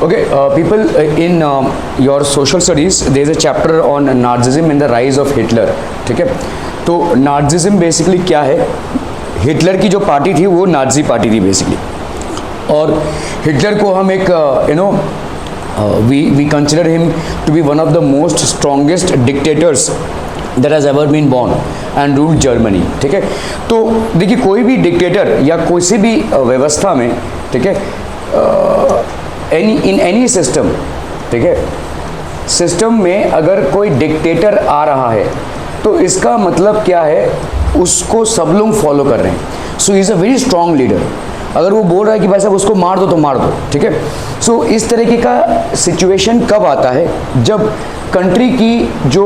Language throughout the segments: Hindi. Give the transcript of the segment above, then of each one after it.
Okay, people, in your social studies there is a chapter on Nazism and the rise of Hitler. ठीक है, तो नाजिज्म बेसिकली क्या है? हिटलर की जो पार्टी थी वो नाजी पार्टी थी बेसिकली, और हिटलर को हम एक we consider him to be one of the most strongest dictators that has ever been born and ruled Germany. ठीक है, तो देखिए कोई भी डिक्टेटर या कोई भी व्यवस्था में, ठीक है, इन एनी सिस्टम, ठीक है, सिस्टम में अगर कोई डिक्टेटर आ रहा है तो इसका मतलब क्या है, उसको सब लोग फॉलो कर रहे हैं. So is a very strong leader. अगर वो बोल रहा है कि भाई साहब उसको मार दो तो मार दो. ठीक है, सो इस तरीके का सिचुएशन कब आता है? जब कंट्री की जो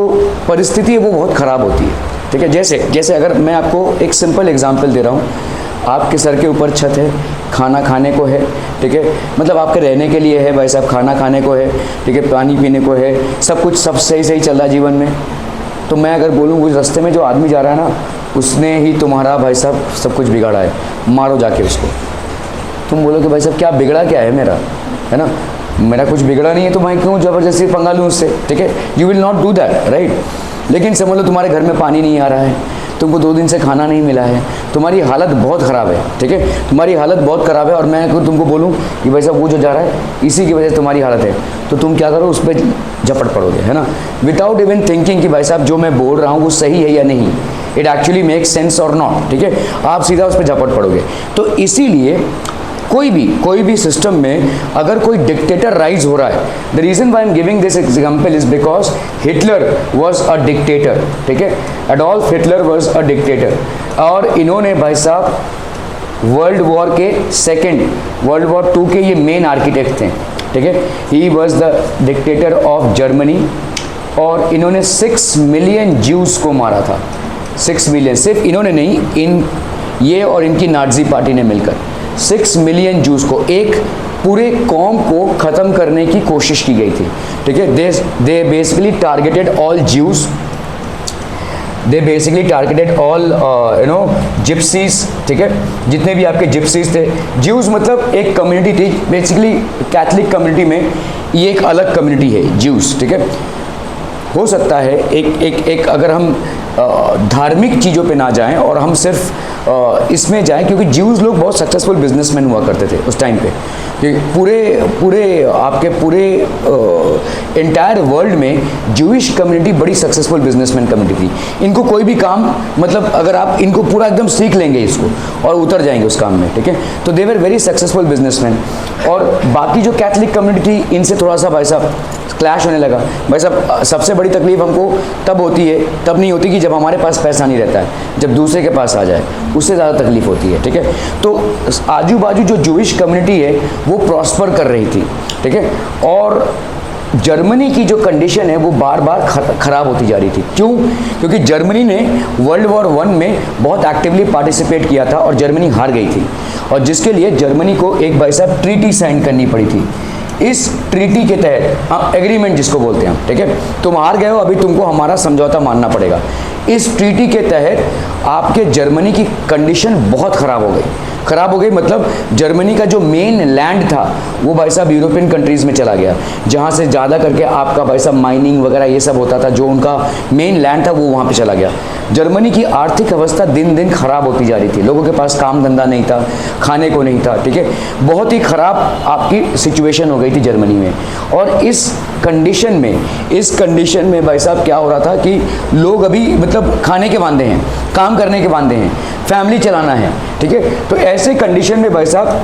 परिस्थिति है वो बहुत ख़राब होती है. ठीक है, जैसे अगर मैं आपको एक सिंपल एग्जांपल दे रहा हूँ, आपके सर के ऊपर छत है, खाना खाने को है, ठीक है, मतलब आपके रहने के लिए है, भाई साहब खाना खाने को है, ठीक है, पानी पीने को है, सब कुछ सब सही चल रहा है जीवन में. तो मैं अगर बोलूँ उस रास्ते में जो आदमी जा रहा है ना, उसने ही तुम्हारा भाई साहब सब कुछ बिगाड़ा है, मारो जाके उसको. तुम बोलोगे भाई साहब क्या बिगड़ा क्या है मेरा, है ना, मेरा कुछ बिगड़ा नहीं है तो मैं क्यों ज़बरदस्ती पंगा लूँ उससे. ठीक है, you will not do that, right. लेकिन समझ लो तुम्हारे घर में पानी नहीं आ रहा है, तुमको 2 दिन से खाना नहीं मिला है, तुम्हारी हालत बहुत ख़राब है. ठीक है, तुम्हारी हालत बहुत ख़राब है, और मैं अगर तुमको बोलूँ कि भाई साहब वो जो जा रहा है इसी की वजह से तुम्हारी हालत है, तो तुम क्या करो, उस पर झपट पड़ोगे, है ना, विदाउट इवन थिंकिंग कि भाई साहब जो मैं बोल रहा हूँ वो सही है या नहीं, इट एक्चुअली मेक सेंस और नॉट. ठीक है, आप सीधा उस पर झपट पड़ोगे. तो इसीलिए कोई भी सिस्टम में अगर कोई डिक्टेटर राइज हो रहा है, the reason why am giving this example is because Hitler was a dictator. ठीक है, Adolf Hitler was a dictator, और इन्होंने भाई साहब वर्ल्ड वॉर टू के ये मेन आर्किटेक्ट थे. ठीक है, he was the dictator of Germany, और इन्होंने 6 मिलियन ज्यूज़ को मारा था. 6 मिलियन सिर्फ इन्होंने नहीं, ये और इनकी नाजी पार्टी ने मिलकर 6 मिलियन जूस को, एक पूरे कौम को ख़त्म करने की कोशिश की गई थी. ठीक है, they basically targeted all Jews, they basically targeted all gypsies. ठीक है, जितने भी आपके जिप्सीज थे, ज्यूज़ मतलब एक कम्युनिटी थी बेसिकली, कैथलिक कम्युनिटी में ये एक अलग कम्युनिटी है ज्यूज़. ठीक है, हो सकता है एक अगर हम धार्मिक चीज़ों पे ना जाएं और हम सिर्फ इसमें जाएं, क्योंकि ज्यूज़ लोग बहुत सक्सेसफुल बिजनेसमैन हुआ करते थे उस टाइम पे. पूरे एंटायर वर्ल्ड में ज्यूइश कम्युनिटी बड़ी सक्सेसफुल बिजनेसमैन कम्युनिटी थी. इनको कोई भी काम, मतलब अगर आप इनको पूरा एकदम सीख लेंगे इसको और उतर जाएंगे उस काम में, ठीक है, तो दे वर वेरी सक्सेसफुल बिजनेसमैन. और बाकी जो कैथलिक कम्युनिटी थी, इनसे थोड़ा सा भाई साहब क्लैश होने लगा. भाई साहब सबसे बड़ी तकलीफ हमको तब नहीं होती कि जब हमारे पास पैसा नहीं रहता है, जब दूसरे के पास आ जाए उससे ज़्यादा तकलीफ होती है. ठीक है, तो आजू बाजू जो ज्यूइश कम्युनिटी है वो प्रॉस्पर कर रही थी. ठीक है, और जर्मनी की जो कंडीशन है वो बार बार ख़राब होती जा रही थी. क्यों? क्योंकि जर्मनी ने वर्ल्ड वॉर 1 में बहुत एक्टिवली पार्टिसिपेट किया था और जर्मनी हार गई थी, और जिसके लिए जर्मनी को एक भाई साहब ट्रीटी साइन करनी पड़ी थी. इस ट्रीटी के तहत, एग्रीमेंट जिसको बोलते हैं, ठीक है, तुम हार गए हो, अभी तुमको हमारा समझौता मानना पड़ेगा. इस ट्रीटी के तहत आपके जर्मनी की कंडीशन बहुत ख़राब हो गई. मतलब जर्मनी का जो मेन लैंड था वो भाई साहब यूरोपियन कंट्रीज़ में चला गया, जहाँ से ज़्यादा करके आपका भाई साहब माइनिंग वगैरह ये सब होता था, जो उनका मेन लैंड था वो वहाँ पे चला गया. जर्मनी की आर्थिक अवस्था दिन दिन ख़राब होती जा रही थी. लोगों के पास काम धंधा नहीं था, खाने को नहीं था. ठीक है, बहुत ही ख़राब आपकी सिचुएशन हो गई थी जर्मनी में. और इस कंडीशन में भाई साहब क्या हो रहा था कि लोग अभी मतलब खाने के वांदे हैं, काम करने के वांदे हैं, फैमिली चलाना है. ठीक है, तो ऐसे कंडीशन में भाई साहब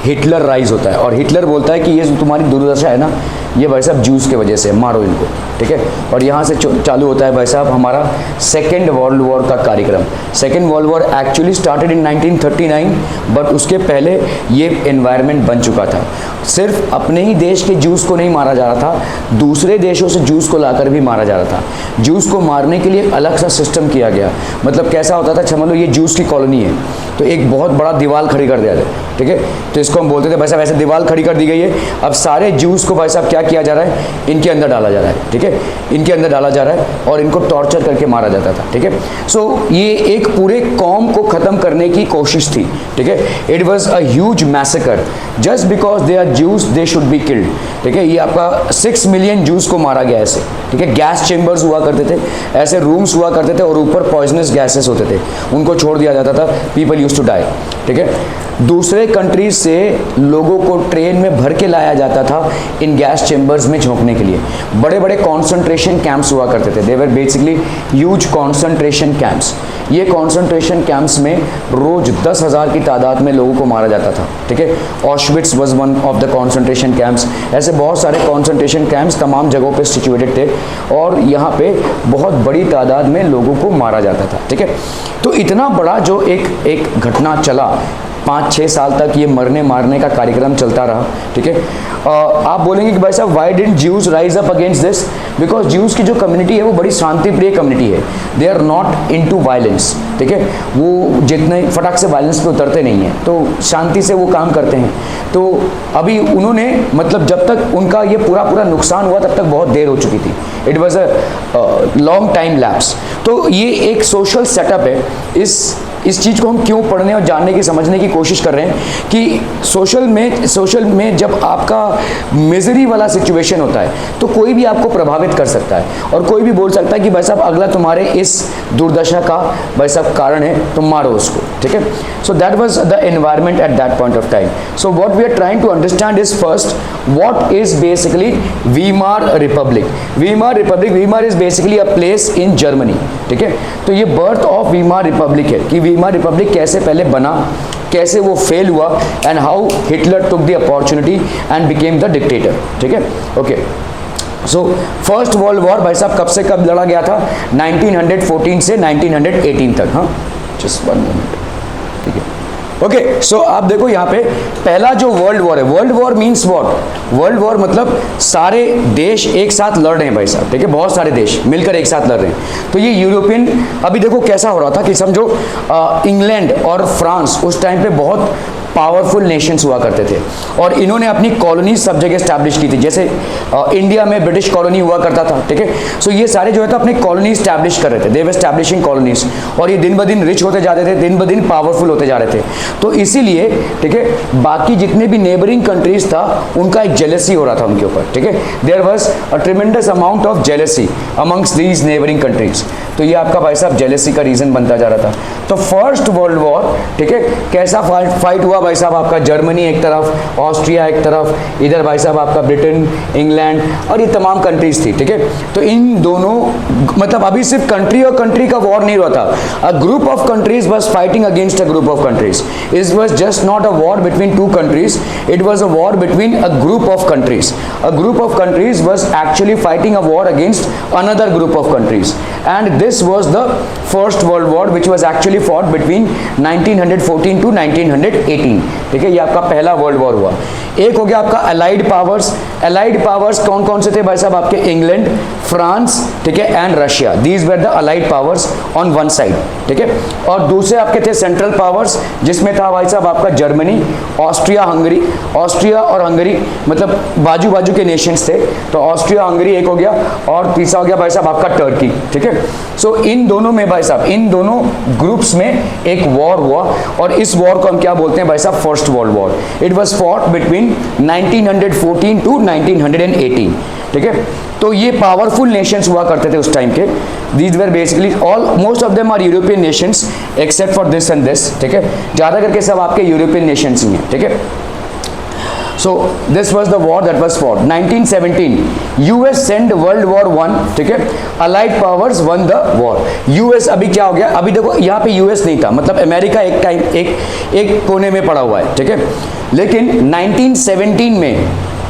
हिटलर राइज होता है, और हिटलर बोलता है कि ये जो तुम्हारी दुर्दशा है ना, ये भाई साहब ज्यूज़ के वजह से, मारो इनको. ठीक है, और यहाँ से चालू होता है भाई साहब हमारा सेकेंड वर्ल्ड वॉर का कार्यक्रम. Second world war actually started in 1939, but उसके पहले ये एनवायरनमेंट बन चुका था. सिर्फ अपने ही देश के ज्यूज़ को नहीं मारा जा रहा था, दूसरे देशों से ज्यूज़ को लाकर भी मारा जा रहा था. ज्यूज़ को मारने के लिए अलग सा सिस्टम किया गया. मतलब कैसा होता था, समझ लो ये ज्यूज़ की कॉलोनी है, तो एक बहुत बड़ा दीवार खड़ी कर दिया जाए, ठीक है। तो इसको हम बोलते थे भाई साहब ऐसे दीवार खड़ी कर दी गई है, अब सारे ज्यूज़ को भाई साहब क्या किया जा रहा है, इनके अंदर डाला जा रहा है, ठीक है, इनके अंदर डाला जा रहा है और इनको टॉर्चर करके मारा जाता था, ठीक है। सो ये एक पूरे कौम को ख़त्म करने की कोशिश थी, ठीक है। It was a huge massacre, just because they are Jews they should be killed, ठीक है। ये आपका 6 मिलियन ज्यूज को मारा गया ऐसे, ठीक है। गैस चेम्बर्स हुआ करते थे, ऐसे रूम्स हुआ करते थे और ऊपर पॉइजनस गैसेस होते थे, उनको छोड़ दिया जाता था, पीपल यूज टू डाई, ठीक है। दूसरे कंट्रीज से लोगों को ट्रेन में भर के लाया जाता था इन गैस चेम्बर्स में झोंकने के लिए। बड़े बड़े कॉन्सेंट्रेशन कैंप्स हुआ करते थे, they were basically huge concentration camps. ये कॉन्सेंट्रेशन कैंप्स में रोज 10,000 की तादाद में लोगों को मारा जाता था, ठीक है। Auschwitz was one of the concentration camps. ऐसे बहुत सारे कॉन्सेंट्रेशन कैंप्स तमाम जगहों पे सिचुएटेड थे और यहाँ पे बहुत बड़ी तादाद में लोगों को मारा जाता था, ठीक है। तो इतना बड़ा जो एक घटना चला, 5-6 साल तक ये मरने मारने का कार्यक्रम चलता रहा, ठीक है। आप बोलेंगे कि भाई साहब why didn't Jews rise up against this, because Jews की जो कम्युनिटी है वो बड़ी शांतिप्रिय कम्युनिटी है, they are not into violence, ठीक है। वो जितने फटाक से वायलेंस पे उतरते नहीं हैं, तो शांति से वो काम करते हैं। तो अभी उन्होंने मतलब जब तक उनका ये पूरा नुकसान हुआ तब तक बहुत देर हो चुकी थी, it was a long time lapse. तो ये एक सोशल सेटअप है। इस चीज़ को हम क्यों पढ़ने और जानने की समझने की कोशिश कर रहे हैं कि सोशल में जब आपका मिजरी वाला सिचुएशन होता है तो कोई भी आपको प्रभावित कर सकता है और कोई भी बोल सकता है कि भाई साहब अगला तुम्हारे इस दुर्दशा का भाई साहब कारण है, तुम मारो उसको, ठीक है। So that was the environment at that point of time. So what we are trying to understand is first what is basically Weimar republic. Weimar is basically a place in Germany, ठीक है। तो ये बर्थ ऑफ वीमार रिपब्लिक है कि वीमार रिपब्लिक कैसे पहले बना, कैसे वो फेल हुआ and how Hitler took the opportunity and became the dictator, ठीक है। Okay, so first world war भाई साहब कब से कब लड़ा गया था, 1914 से 1918 तक। हाँ, जस्ट 1 मिनट, ठीक है। ओके, सो आप देखो यहाँ पे पहला जो वर्ल्ड वॉर है, world war means what, world war मतलब सारे देश एक साथ लड़ रहे हैं भाई साहब, ठीक है, बहुत सारे देश मिलकर एक साथ लड़ रहे हैं। तो ये यूरोपियन, अभी देखो कैसा हो रहा था कि समझो इंग्लैंड और फ्रांस उस टाइम पे बहुत पावरफुल नेशंस हुआ करते थे और इन्होंने अपनी कॉलोनीज सब जगह स्टैब्लिश की थी। जैसे इंडिया में ब्रिटिश कॉलोनी हुआ करता था, ठीक है। सो ये सारे जो है तो अपनी कॉलोनी स्टैब्लिश कर रहे थे, दे वर एस्टैब्लिशिंग कॉलोनीज, और ये दिन ब दिन रिच होते जाते थे, दिन ब दिन पावरफुल होते जा रहे थे। तो इसीलिए, ठीक है, बाकी जितने भी नेबरिंग कंट्रीज था उनका एक जेलसी हो रहा था उनके ऊपर, ठीक है। There was a tremendous amount of jealousy amongst these neighbouring countries. तो ये आपका भाई साहब जेलसी का रीजन बनता जा रहा था। तो फर्स्ट वर्ल्ड वॉर, ठीक है, कैसा फाइट हुआ भाई साहब, आपका जर्मनी एक तरफ, ऑस्ट्रिया एक तरफ, इधर भाई साहब आपका ब्रिटेन, इंग्लैंड और ये तमाम कंट्रीज थी, ठीक है। तो इन दोनों मतलब अभी सिर्फ कंट्री और कंट्री का वॉर नहीं हुआ था, a group of countries was fighting against a group of countries. It was just not a war between 2 countries, it was a war between a group of countries. A group of countries was actually fighting a war against another group of countries, and this was the first world war which was actually fought between 1914 to 1918, ठीक है। ये आपका पहला वर्ल्ड वॉर हुआ। एक हो गया आपका अलाइड पावर्स। अलाइड पावर्स कौन कौन से थे भाई साहब, आपके इंग्लैंड, फ्रांस, ठीक है, and Russia, these were the allied powers on one side, ठीक है। और दूसरे आपके थे सेंट्रल पावर्स, जिसमें था भाई साहब आपका जर्मनी, ऑस्ट्रिया और हंगरी मतलब बाजू बाजू के नेशंस थे। तो ऑस्ट्रिया हंगरी एक हो गया और तीसरा हो गया भाई साहब आपका टर्की, ठीक है। सो इन दोनों में भाई साहब, इन दोनों ग्रुप्स में एक वॉर हुआ और इस वॉर को हम क्या बोलते हैं भाई साहब, first world war. It was fought between 1914 to 1918, ठीक है। तो ये पावरफुल नेशंस हुआ करते थे उस टाइम के। These were basically all most of them are European nations except for this and this, ठीक है। ज़्यादा करके सब आपके यूरोपियन नेशंस ही हैं, ठीक है। So this was the war that was fought. 1917, US sent World War I, ठीक है। Allied powers won the war. US अभी क्या हो गया, अभी देखो यहाँ पे US नहीं था, मतलब अमेरिका एक टाइम एक कोने में पड़ा हुआ है, ठीक है। लेकिन 1917 में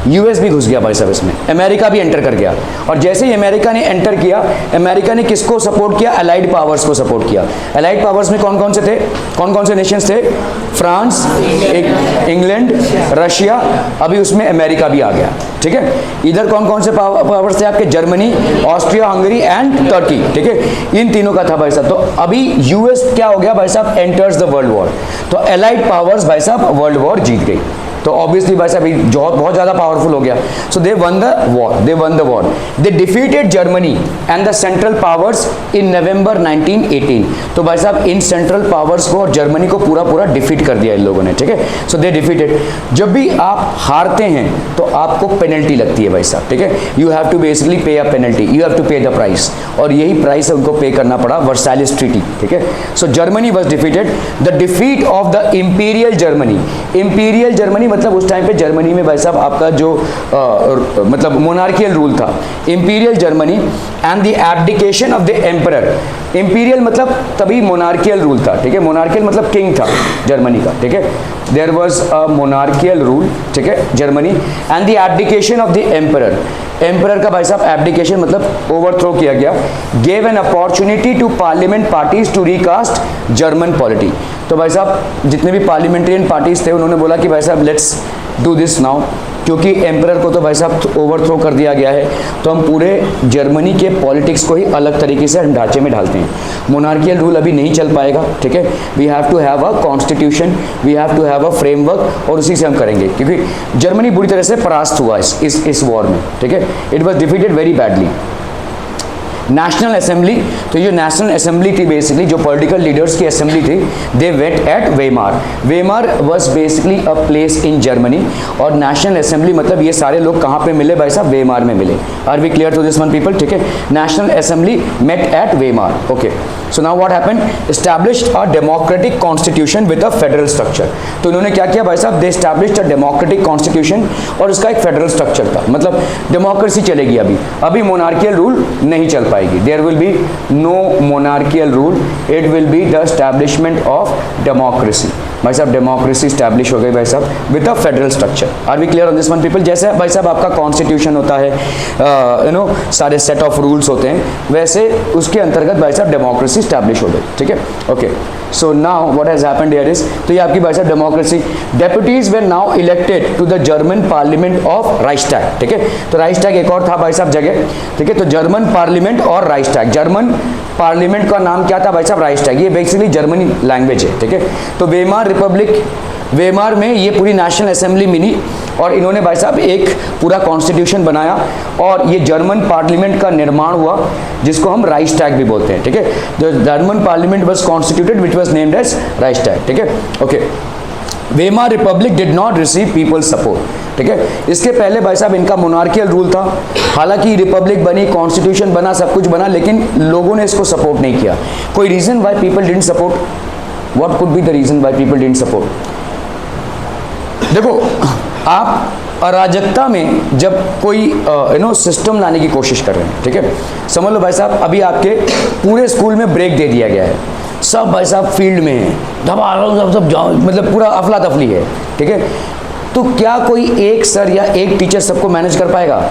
यूएस भी घुस गया भाई साहब इसमें, अमेरिका भी एंटर कर गया। और जैसे ही अमेरिका ने एंटर किया, अमेरिका ने किसको सपोर्ट किया, अलाइड पावर्स को सपोर्ट किया। अलाइड पावर्स में कौन कौन से थे, कौन कौन से नेशंस थे, फ्रांस, इंग्लैंड, रशिया, अभी उसमें अमेरिका भी आ गया, ठीक है। इधर कौन कौन से पावर्स थे आपके, Germany, Austria Hungary and Turkey, ठीक है, इन तीनों का था भाई साहब। तो अभी यूएस क्या हो गया भाई साहब, एंटर्स द वर्ल्ड वॉर, तो एलाइड पावर्स भाई साहब वर्ल्ड वॉर जीत गई, तो ऑब्वियसली भाई साहब बहुत ज़्यादा पावरफुल हो गया। So they won the war, they defeated Germany and the central powers in November 1918। तो भाई साहब इन सेंट्रल पावर्स को और जर्मनी को पूरा डिफीट कर दिया इन लोगों ने, ठीक है। So they defeated. जब भी आप हारते हैं तो आपको पेनल्टी लगती है भाई साहब, ठीक है, you have to basically pay a penalty, you have to pay the price, और यही प्राइस उनको पे करना पड़ा, वर्साइलेस ट्रीटी, ठीक है। So Germany was defeated. The defeat of the imperial Germany, imperial Germany मतलब उस टाइम पे जर्मनी में भाई साहब आपका जो मतलब मोनार्कियल रूल था, imperial Germany and the abdication of the emperor. Imperial मतलब तभी मोनार्कियल रूल था, ठीक है, मोनार्कियल मतलब किंग था जर्मनी का, ठीक है, there was a monarchial rule, ठीक है, Germany and the abdication of the emperor. Emperor का भाई साहब एब्डिकेशन मतलब ओवरथ्रो किया गया। Gave an opportunity to parliament parties to recast German polity. तो भाई साहब जितने भी पार्लियामेंटेरियन पार्टीज थे उन्होंने बोला कि भाई साहब लेट्स डू दिस नाउ, क्योंकि एम्परर को तो भाई साहब ओवरथ्रो कर दिया गया है, तो हम पूरे जर्मनी के पॉलिटिक्स को ही अलग तरीके से ढांचे में ढालते हैं। मोनार्कियल रूल अभी नहीं चल पाएगा, ठीक है, we have to have a constitution, we have to have a framework, और उसी से हम करेंगे, क्योंकि जर्मनी बुरी तरह से परास्त हुआ इस वॉर में, ठीक है, it was defeated very badly. National assembly, तो ये नेशनल असेंबली थी बेसिकली, जो पॉलिटिकल लीडर्स की असेंबली थी, they met at Weimar. Weimar was basically a place in Germany, और नेशनल असेंबली मतलब ये सारे लोग कहाँ पे मिले भाई साहब, वेमार में मिले। Are we clear to this one people, ठीक है, national assembly met at Weimar, okay. So now what happened, established a democratic constitution with a federal structure. तो इन्होंने क्या किया भाई साहब, they established a democratic constitution, और उसका एक फेडरल स्ट्रक्चर था, मतलब डेमोक्रेसी चलेगी अभी मोनार्कियल रूल नहीं चल पाएगी, there will be no monarchial rule, it will be the establishment of democracy. भाई साहब डेमोक्रेसी स्टैब्लिश हो गई भाई साहब with a federal structure. Are we clear on this one people? जैसे भाई साहब आपका कॉन्स्टिट्यूशन होता है, यू नो सारे सेट ऑफ रूल्स होते हैं, वैसे उसके अंतर्गत भाई साहब डेमोक्रेसी स्टैब्लिश हो गई, ठीक है, okay. So now what has happened here is, तो ये आपकी भाई साहब democracy, deputies were now elected to the German parliament of Reichstag, ठीक है। तो राइक्सटैग एक और था भाई साहब जगह, ठीक है, तो जर्मन पार्लियामेंट और राइक्सटैग, जर्मन पार्लियामेंट का नाम क्या था भाई साहब, राइक्सटैग, ये बेसिकली जर्मनी लैंग्वेज है, ठीक है। तो वेमार रिपब्लिक, वेमार में ये पूरी नेशनल असेंबली मिली, और इन्होंने भाई साहब एक पूरा कॉन्स्टिट्यूशन बनाया, और ये जर्मन पार्लियामेंट का निर्माण हुआ, जिसको हम राइक्सटैग भी बोलते हैं, ठीक है। जो German parliament was constituted which was named as Reichstag, ठीक है, okay. Weimar Republic did not receive people's support, ठीक है। इसके पहले भाई साहब इनका मोनार्कियल रूल था, हालांकि रिपब्लिक बनी, कॉन्स्टिट्यूशन बना, सब कुछ बना, लेकिन लोगों ने इसको सपोर्ट नहीं किया। कोई reason why people didn't support, what could be the reason why people didn't support? देखो, आप अराजकता में जब कोई यू नो सिस्टम लाने की कोशिश कर रहे हैं, ठीक है, समझ लो भाई साहब अभी आपके पूरे स्कूल में ब्रेक दे दिया गया है, सब भाई साहब फील्ड में है, दबा सब जाओ, मतलब पूरा अफला तफली है, ठीक है। तो क्या कोई एक सर या एक टीचर सबको मैनेज कर पाएगा?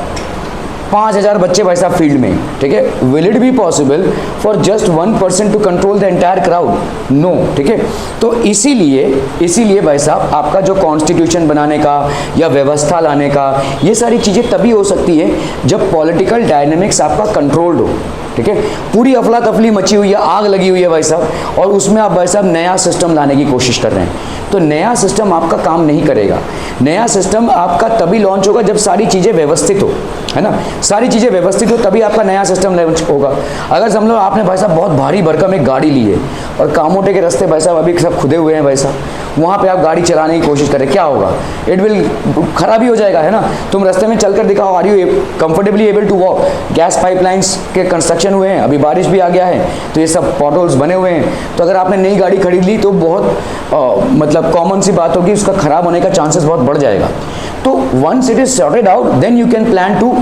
5000 बच्चे भाई साहब फील्ड में, ठीक है, will it be possible for just 1% to control the entire crowd? No, ठीक है। तो इसीलिए भाई साहब आपका जो कॉन्स्टिट्यूशन बनाने का या व्यवस्था लाने का, ये सारी चीज़ें तभी हो सकती है जब पॉलिटिकल डायनेमिक्स आपका कंट्रोल्ड हो, ठीक है। पूरी अफला तफली मची हुई है, आग लगी हुई है भाई साहब, और उसमें आप भाई साहब नया सिस्टम लाने की कोशिश कर रहे हैं, तो नया सिस्टम आपका काम नहीं करेगा। नया सिस्टम आपका तभी लॉन्च होगा जब सारी चीज़ें व्यवस्थित हो, है ना, सारी चीज़ें व्यवस्थित हो तभी आपका नया सिस्टम लॉन्च होगा। अगर समझ लो आपने भाई साहब बहुत भारी भरकम एक गाड़ी ली है, और कामोटे के रास्ते भाई साहब अभी सब खुदे हुए हैं भाई साहब, वहाँ पे आप गाड़ी चलाने की कोशिश करें, क्या होगा? इट विल खराब ही हो जाएगा, है ना। तुम रास्ते में चलकर दिखाओ, are you comfortably able to walk? Gas pipelines के कंस्ट्रक्शन हुए हैं, अभी बारिश भी आ गया है, तो ये सब पॉटहोल्स बने हुए हैं, तो अगर आपने नई गाड़ी खरीद ली तो बहुत मतलब कॉमन सी बात होगी, उसका खराब होने का चांसेस बहुत बढ़ जाएगा। तो once it is sorted out, then you can plan to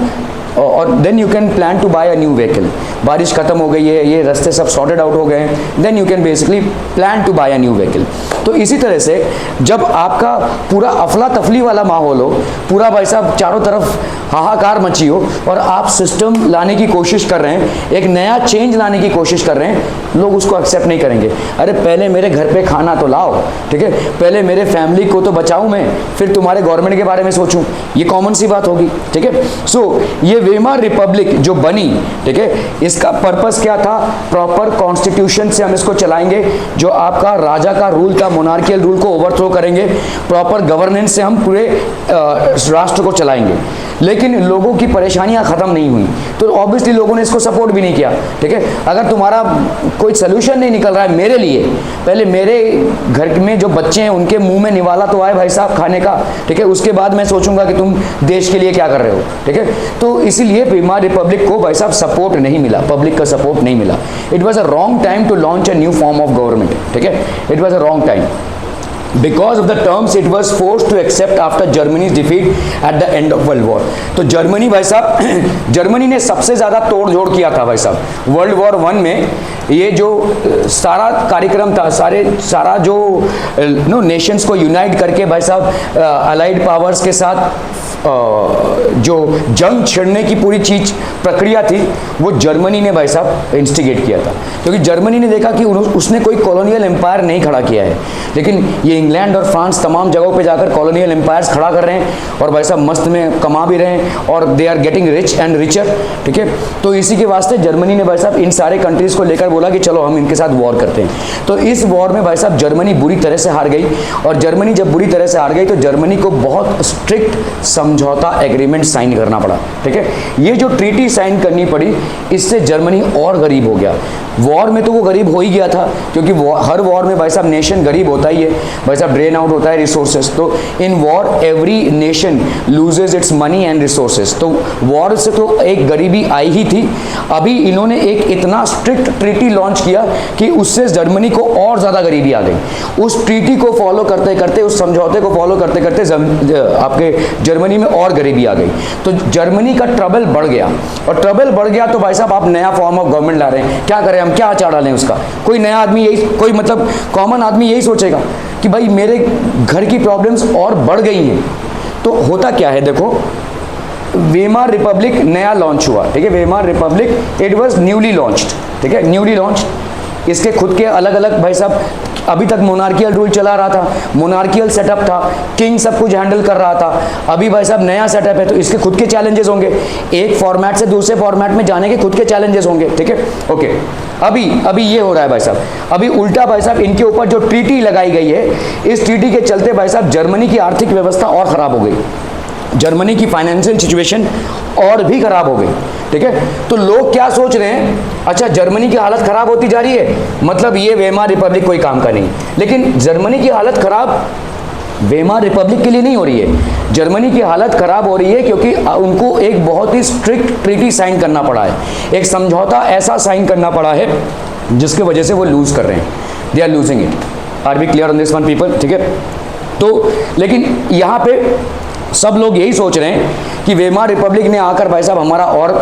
और then you can plan to buy a new vehicle. बारिश खत्म हो गई है, ये रास्ते सब सॉर्टेड आउट हो गए हैं, then you can basically plan to buy a new vehicle. तो इसी तरह से जब आपका पूरा अफला तफली वाला माहौल हो, पूरा भाई साहब चारों तरफ हाहाकार मची हो और आप सिस्टम लाने की कोशिश कर रहे हैं, एक नया चेंज लाने की कोशिश कर रहे हैं, लोग उसको एक्सेप्ट नहीं करेंगे। अरे पहले मेरे घर पे खाना तो लाओ, ठीक है, पहले मेरे फैमिली को तो बचाऊं मैं, फिर तुम्हारे गवर्नमेंट के बारे में सोचूं, ये कॉमन सी बात होगी, ठीक है। सो ये वेमार रिपब्लिक जो बनी, ठीक है, इसका पर्पस क्या था? प्रॉपर कॉन्स्टिट्यूशन से हम इसको चलाएंगे, जो आपका राजा का रूल था, मोनार्कियल रूल को ओवरथ्रो करेंगे, प्रॉपर गवर्नेंस से हम पूरे राष्ट्र को चलाएंगे। लेकिन लोगों की परेशानियां खत्म नहीं हुई, तो ऑब्वियसली लोगों ने इसको सपोर्ट भी नहीं किया, ठीक है। अगर तुम्हारा कोई सोल्यूशन नहीं निकल रहा है मेरे लिए, पहले मेरे घर में जो बच्चे हैं उनके मुंह में निवाला तो आए भाई साहब खाने का, ठीक है, उसके बाद मैं सोचूंगा कि तुम देश के लिए क्या कर रहे हो, ठीक है। तो इसीलिए वेमार रिपब्लिक को भाई साहब सपोर्ट नहीं मिला, पब्लिक का सपोर्ट नहीं मिला। It was a wrong time to launch a new form of government, ठीक है, it was a wrong time. Because of the terms it was forced to accept after Germany's defeat at the end of World War। तो जर्मनी भाई साहब, जर्मनी ने सबसे ज़्यादा तोड़ जोड़ किया था भाई साहब वर्ल्ड वॉर 1 में। ये जो सारा कार्यक्रम था, सारा जो नेशंस को यूनाइट करके भाई साहब अलाइड पावर्स के साथ जो जंग छिड़ने की पूरी चीज प्रक्रिया थी, वो जर्मनी ने भाई साहब इंस्टिगेट किया था, क्योंकि जर्मनी ने देखा कि उसने कोई कॉलोनियल एम्पायर नहीं खड़ा किया है, लेकिन ये इंग्लैंड और फ्रांस तमाम जगहों पे जाकर कॉलोनियल एम्पायर्स खड़ा कर रहे हैं और भाई साहब मस्त में कमा भी रहे हैं और they are getting rich and richer, ठीक है। तो इसी के वास्ते जर्मनी ने भाई साहब इन सारे कंट्रीज को लेकर बोला कि चलो हम इनके साथ वॉर करते हैं। तो इस वॉर में भाई साहब जर्मनी बुरी तरह से हार गई, और जर्मनी जब बुरी तरह से हार गई तो जर्मनी को बहुत स्ट्रिक्ट समझौता एग्रीमेंट साइन करना पड़ा, ठीक है। ये जो ट्रीटी साइन करनी पड़ी, इससे जर्मनी और गरीब हो गया। वॉर में तो वो गरीब हो ही गया था, क्योंकि हर वॉर में भाई साहब नेशन गरीब होता ही है भाई साहब, ड्रेन आउट होता है रिसोर्सेज। तो in war every nation loses it's money and resources. तो वॉर से तो एक गरीबी आई ही थी, अभी इन्होंने एक इतना स्ट्रिक्ट ट्रीटी लॉन्च किया कि उससे जर्मनी को और ज़्यादा गरीबी आ गई। उस ट्रीटी को फॉलो करते करते, उस समझौते को फॉलो करते करते आपके जर्मनी में और गरीबी आ गई। तो जर्मनी का ट्रबल बढ़ गया, और ट्रबल बढ़ गया तो भाई साहब आप नया फॉर्म ऑफ गवर्नमेंट ला रहे हैं, क्या करें हम, क्या आचार डालें उसका। कोई नया आदमी यही, कोई मतलब कॉमन आदमी यही सोचेगा कि भाई मेरे घर की प्रॉब्लम्स और बढ़ गई हैं। तो होता क्या है, देखो वेमार रिपब्लिक नया लॉन्च हुआ, ठीक है, Weimar Republic it was newly launched, ठीक है, न्यूली लॉन्च। इसके खुद के अलग अलग भाई साहब, अभी तक मोनार्कियल रूल चला रहा था, मोनार्कियल सेटअप था, किंग सब कुछ हैंडल कर रहा था। अभी भाई साहब नया सेटअप है, तो इसके खुद के चैलेंजेस होंगे, एक फॉर्मेट से दूसरे फॉर्मेट में जाने के खुद के चैलेंजेस होंगे, ठीक है, ओके। अभी ये हो रहा है भाई साहब, अभी उल्टा भाई साहब इनके ऊपर जो ट्रीटी लगाई गई है, इस ट्रीटी के चलते भाई साहब जर्मनी की आर्थिक व्यवस्था और खराब हो गई, जर्मनी की फाइनेंशियल सिचुएशन और भी खराब हो गई, ठीक है। तो लोग क्या सोच रहे हैं, अच्छा जर्मनी की हालत खराब होती जा रही है, मतलब ये वेमार रिपब्लिक कोई काम का नहीं। लेकिन जर्मनी की हालत खराब वेमार रिपब्लिक के लिए नहीं हो रही है, जर्मनी की हालत खराब हो रही है क्योंकि उनको एक बहुत ही स्ट्रिक्ट ट्रीटी साइन करना पड़ा है, एक समझौता ऐसा साइन करना पड़ा है जिसकी वजह से वो लूज कर रहे हैं, they are losing it. Are we clear on this one people, ठीक है। तो लेकिन यहाँ पे सब लोग यही सोच रहे हैं कि वेमार रिपब्लिक ने आकर भाई साहब हमारा और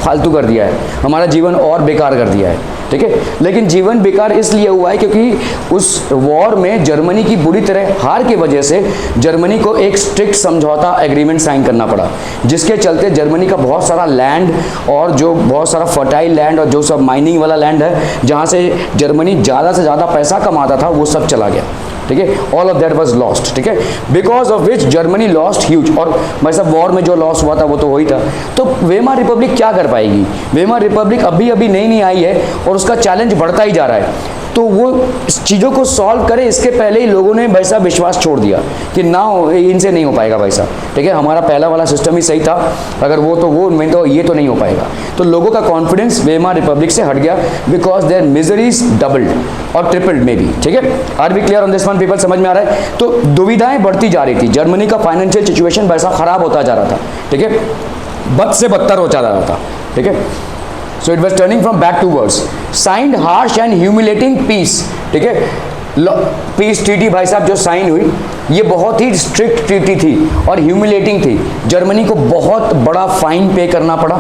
फालतू कर दिया है, हमारा जीवन और बेकार कर दिया है, ठीक है। लेकिन जीवन बेकार इसलिए हुआ है क्योंकि उस वॉर में जर्मनी की बुरी तरह हार की वजह से जर्मनी को एक स्ट्रिक्ट समझौता एग्रीमेंट साइन करना पड़ा, जिसके चलते जर्मनी का बहुत सारा लैंड और जो बहुत सारा फर्टाइल लैंड और जो सब माइनिंग वाला लैंड है, जहाँ से जर्मनी ज़्यादा से ज़्यादा पैसा कमाता था, वो सब चला गया, ठीक है। All of that was lost, ठीक है, because of which Germany lost huge. और भाई साहब वॉर में जो लॉस हुआ था वो तो वही था। तो वेमार रिपब्लिक क्या कर पाएगी, वेमार रिपब्लिक अभी अभी नई आई है और उसका चैलेंज बढ़ता ही जा रहा है। तो वो इस चीज़ों को सॉल्व करे इसके पहले ही लोगों ने भाई साहब विश्वास छोड़ दिया कि ना इनसे नहीं हो पाएगा भाई साहब, ठीक है, हमारा पहला वाला सिस्टम ही सही था, अगर वो तो वो मैं तो ये तो नहीं हो पाएगा। तो लोगों का कॉन्फिडेंस वेमार रिपब्लिक से हट गया बिकॉज देयर मिजरीज डबल्ड और ट्रिपल्ड मे बी, ठीक है। Are we clear on this one people, समझ में आ रहा है। तो दुविधाएं बढ़ती जा रही थी, जर्मनी का फाइनेंशियल सिचुएशन भाई साहब खराब होता जा रहा था, ठीक है, बद से बदतर होता जा रहा था, ठीक है। So it was turning from bad to worse. Signed harsh and humiliating peace, ठीक है, पीस ट्रीटी भाई साहब जो साइन हुई ये बहुत ही स्ट्रिक्ट ट्रीटी थी और ह्यूमिलेटिंग थी। जर्मनी को बहुत बड़ा फाइन पे करना पड़ा,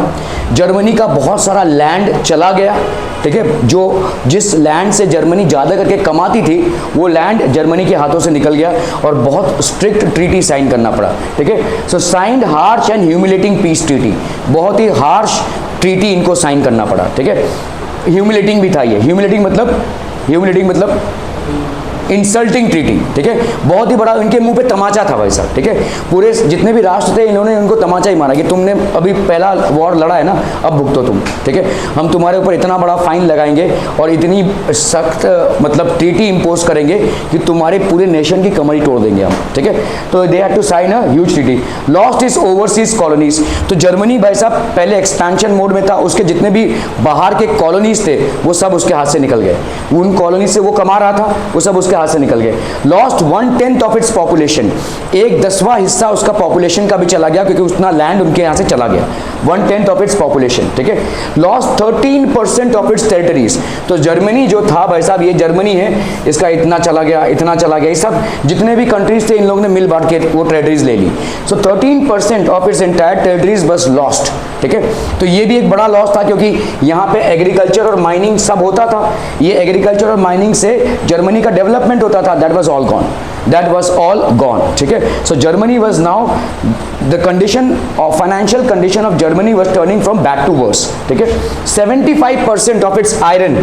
जर्मनी का बहुत सारा लैंड चला गया, ठीक है। जो जिस लैंड से जर्मनी ज़्यादा करके कमाती थी वो लैंड जर्मनी के हाथों से निकल गया और बहुत स्ट्रिक्ट ट्रीटी साइन करना पड़ा, ठीक है। So signed harsh and humiliating peace treaty, बहुत ही हार्श ट्रीटी इनको साइन करना पड़ा, ठीक है। ह्यूमिलेटिंग भी था ये, ह्यूमिलेटिंग मतलब इंसल्टिंग ट्रीटी, ठीक है। बहुत ही बड़ा इनके मुंह पे तमाचा था भाई साहब, ठीक है। पूरे जितने भी राष्ट्र थे इन्होंने उनको तमाचा ही मारा कि तुमने अभी पहला वॉर लड़ा है ना, अब भुगतो तुम, ठीक है। हम तुम्हारे ऊपर इतना बड़ा फाइन लगाएंगे और इतनी सख्त मतलब ट्रीटी इंपोज करेंगे कि तुम्हारे पूरे नेशन की कमर ही तोड़ देंगे हम, ठीक है। तो they had to sign a huge treaty. Lost is overseas colonies, तो जर्मनी भाई साहब पहले एक्सपेंशन मोड में था, उसके जितने भी बाहर के कॉलोनीज थे वो सब उसके हाथ से निकल गए, उन कॉलोनी से वो कमा रहा था वो सब उसके हाथ से निकल गए। लॉस्ट 1/10 ऑफ इट्स पॉपुलेशन, 1/10वां हिस्सा उसका पॉपुलेशन का भी चला गया क्योंकि उतना लैंड उनके यहाँ से चला गया, 1/10 ऑफ इट्स पॉपुलेशन, ठीक है। लॉस्ट 13% ऑफ इट्स टेरिटरीज, तो जर्मनी जो था भाई साहब, ये जर्मनी है, इसका इतना चला गया, ये सब जितने भी कंट्रीज थे इन लोगों ने मिल बांट के वो टेरिटरीज ले ली। सो 13% ऑफ इट्स एंटायर टेरिटरीज बस लॉस्ट, ठीक है। तो ये भी एक बड़ा लॉस था क्योंकि यहाँ पे एग्रीकल्चर और माइनिंग सब होता था, ये एग्रीकल्चर और माइनिंग से जर्मनी का डेवलपमेंट होता था, दैट वाज ऑल गॉन, ठीक है। So Germany was now the condition of financial condition of Germany was turning from bad to worse, ठीक है। 75% ऑफ इट्स आयरन,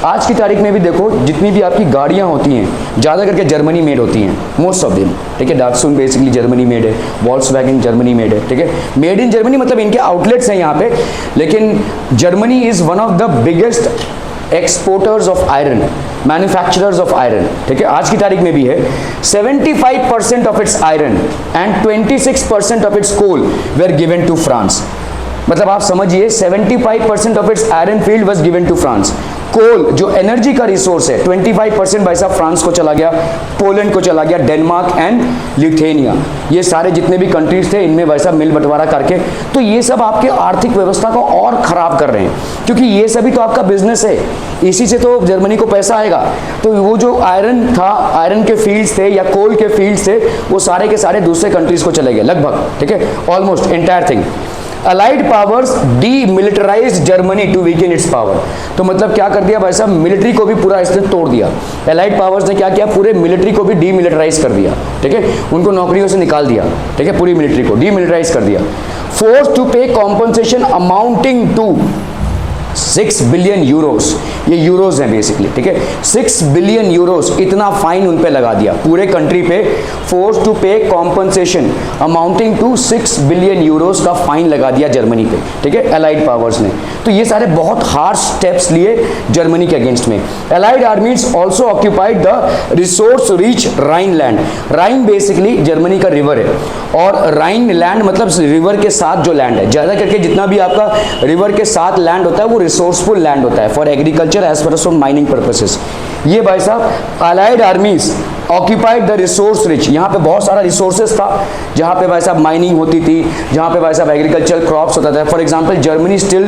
आज की तारीख में भी देखो जितनी भी आपकी गाड़ियां होती हैं ज़्यादा करके जर्मनी मेड होती हैं, मोस्ट ऑफ देम, ठीक है। डाटसन बेसिकली जर्मनी मेड है, वॉल्क्सवैगन जर्मनी मेड है, ठीक है। मेड इन जर्मनी मतलब इनके आउटलेट्स हैं यहाँ पे, लेकिन Germany is one of the biggest exporters of iron, manufacturers of iron, ठीक है। आज की तारीख में भी है। 75% of its iron and 26% of its coal were given to France, मतलब आप समझिए 75% of its iron field was given to France. Coal जो एनर्जी का रिसोर्स है 25% भाई साहब फ्रांस को चला गया, पोलैंड को चला गया, डेनमार्क एंड लिथुआनिया, ये सारे जितने भी कंट्रीज थे इनमें भाई साहब मिल बंटवारा करके, तो ये सब आपके आर्थिक व्यवस्था को और खराब कर रहे हैं क्योंकि ये सभी तो आपका बिजनेस है, इसी से तो जर्मनी को पैसा आएगा। तो वो जो आयरन था, आयरन के फील्ड्स थे या कोल के फील्ड्स थे, वो सारे के सारे दूसरे कंट्रीज को चले गए लगभग, ठीक है, almost entire thing. Allied powers demilitarized Germany to weaken its power, तो मतलब क्या कर दिया भाई साहब, मिलिट्री को भी पूरा इसने तोड़ दिया। अलाइड पावर्स ने क्या किया, पूरे मिलिट्री को भी डीमिलिटराइज कर दिया, ठीक है, उनको नौकरियों से निकाल दिया, ठीक है, पूरी मिलिट्री को डीमिलिटराइज कर दिया। Forced to pay compensation amounting to 6 billion euros, ये यूरोस हैं बेसिकली, ठीक है, 6 बिलियन यूरोस इतना फाइन उन पे लगा दिया पूरे कंट्री पे। Forced to pay compensation amounting to 6 billion euros का फाइन लगा दिया जर्मनी पे, ठीक है, अलाइड पावर्स ने। तो ये सारे बहुत हार्श स्टेप्स लिए जर्मनी के अगेंस्ट में। Allied armies also occupied the resource rich Rhineland, Rhine basically Germany का रिवर है और राइन लैंड मतलब रिवर के साथ जो लैंड है, ज़्यादा करके जितना भी आपका रिवर के साथ लैंड होता है वो रिसोर्सफुल लैंड होता है for agriculture as well as for mining purposes. ये भाई साहब allied armies occupied the resource rich, यहाँ पे बहुत सारा रिसोर्सेज था जहाँ पे भाई साहब माइनिंग होती थी, जहाँ पे भाई साहब एग्रीकल्चर क्रॉप्स होता था। For example Germany still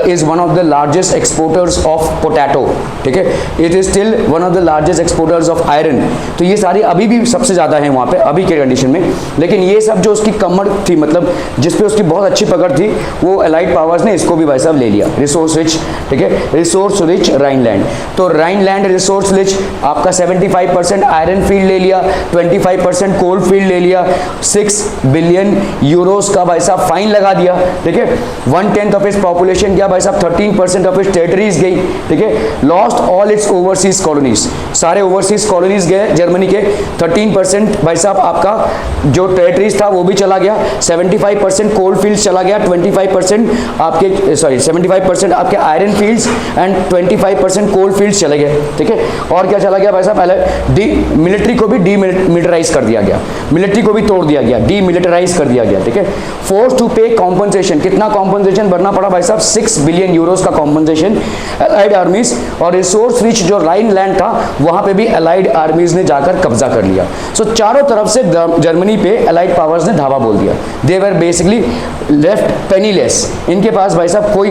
is one of the largest exporters of potato, ठीक है, it is still one of the largest exporters of iron. तो ये सारी अभी भी सबसे ज़्यादा है वहाँ पे अभी के कंडीशन में, लेकिन ये सब जो उसकी कमर थी मतलब जिसपे उसकी बहुत अच्छी पकड़ थी वो अलाइड पावर्स ने इसको भी भाई साहब ले लिया, रिसोर्स रिच, ठीक है, रिसोर्स रिच राइन लैंड। तो राइन लैंड रिसोर्स रिच आपका 75% आयरन फील्ड ले लिया, 25% कोल फील्ड ले लिया, 6 बिलियन यूरोस का भाई साहब फाइन लगा दिया, ठीक है। 1/10 ऑफ इट्स पॉपुलेशन गया भाई साहब, 13% ऑफ इट्स टेरिटरीज गई, ठीक है। Lost all it's overseas colonies, सारे ओवरसीज कॉलोनीज गए जर्मनी के। 13% भाई साहब आपका जो टेरिटरीज था वो भी चला गया, 75% कोल फील्ड चला गया, 25% आपके 75% आपके iron fields and 25% coal fields चले गए, ठीक है। और क्या चला गया भाई साहब, पहले मिलिट्री को भी डीमिलिटराइज कर दिया गया, मिलिट्री को भी तोड़ दिया गया, डीमिलिटराइज कर दिया गया, ठीक है। फोर्स टू पे कॉम्पनसेशन, कितना कॉम्पनसेशन भरना पड़ा भाई साहब, 6 बिलियन यूरोस का कॉम्पनसेशन अलाइड आर्मीज। और रिसोर्स रिच जो राइन लैंड था वहां पे भी अलाइड आर्मीज ने जाकर कब्जा कर लिया। सो चारों तरफ से जर्मनी पे अलाइड पावर्स ने धावा बोल दिया, they were basically left penniless, इनके पास भाई साहब कोई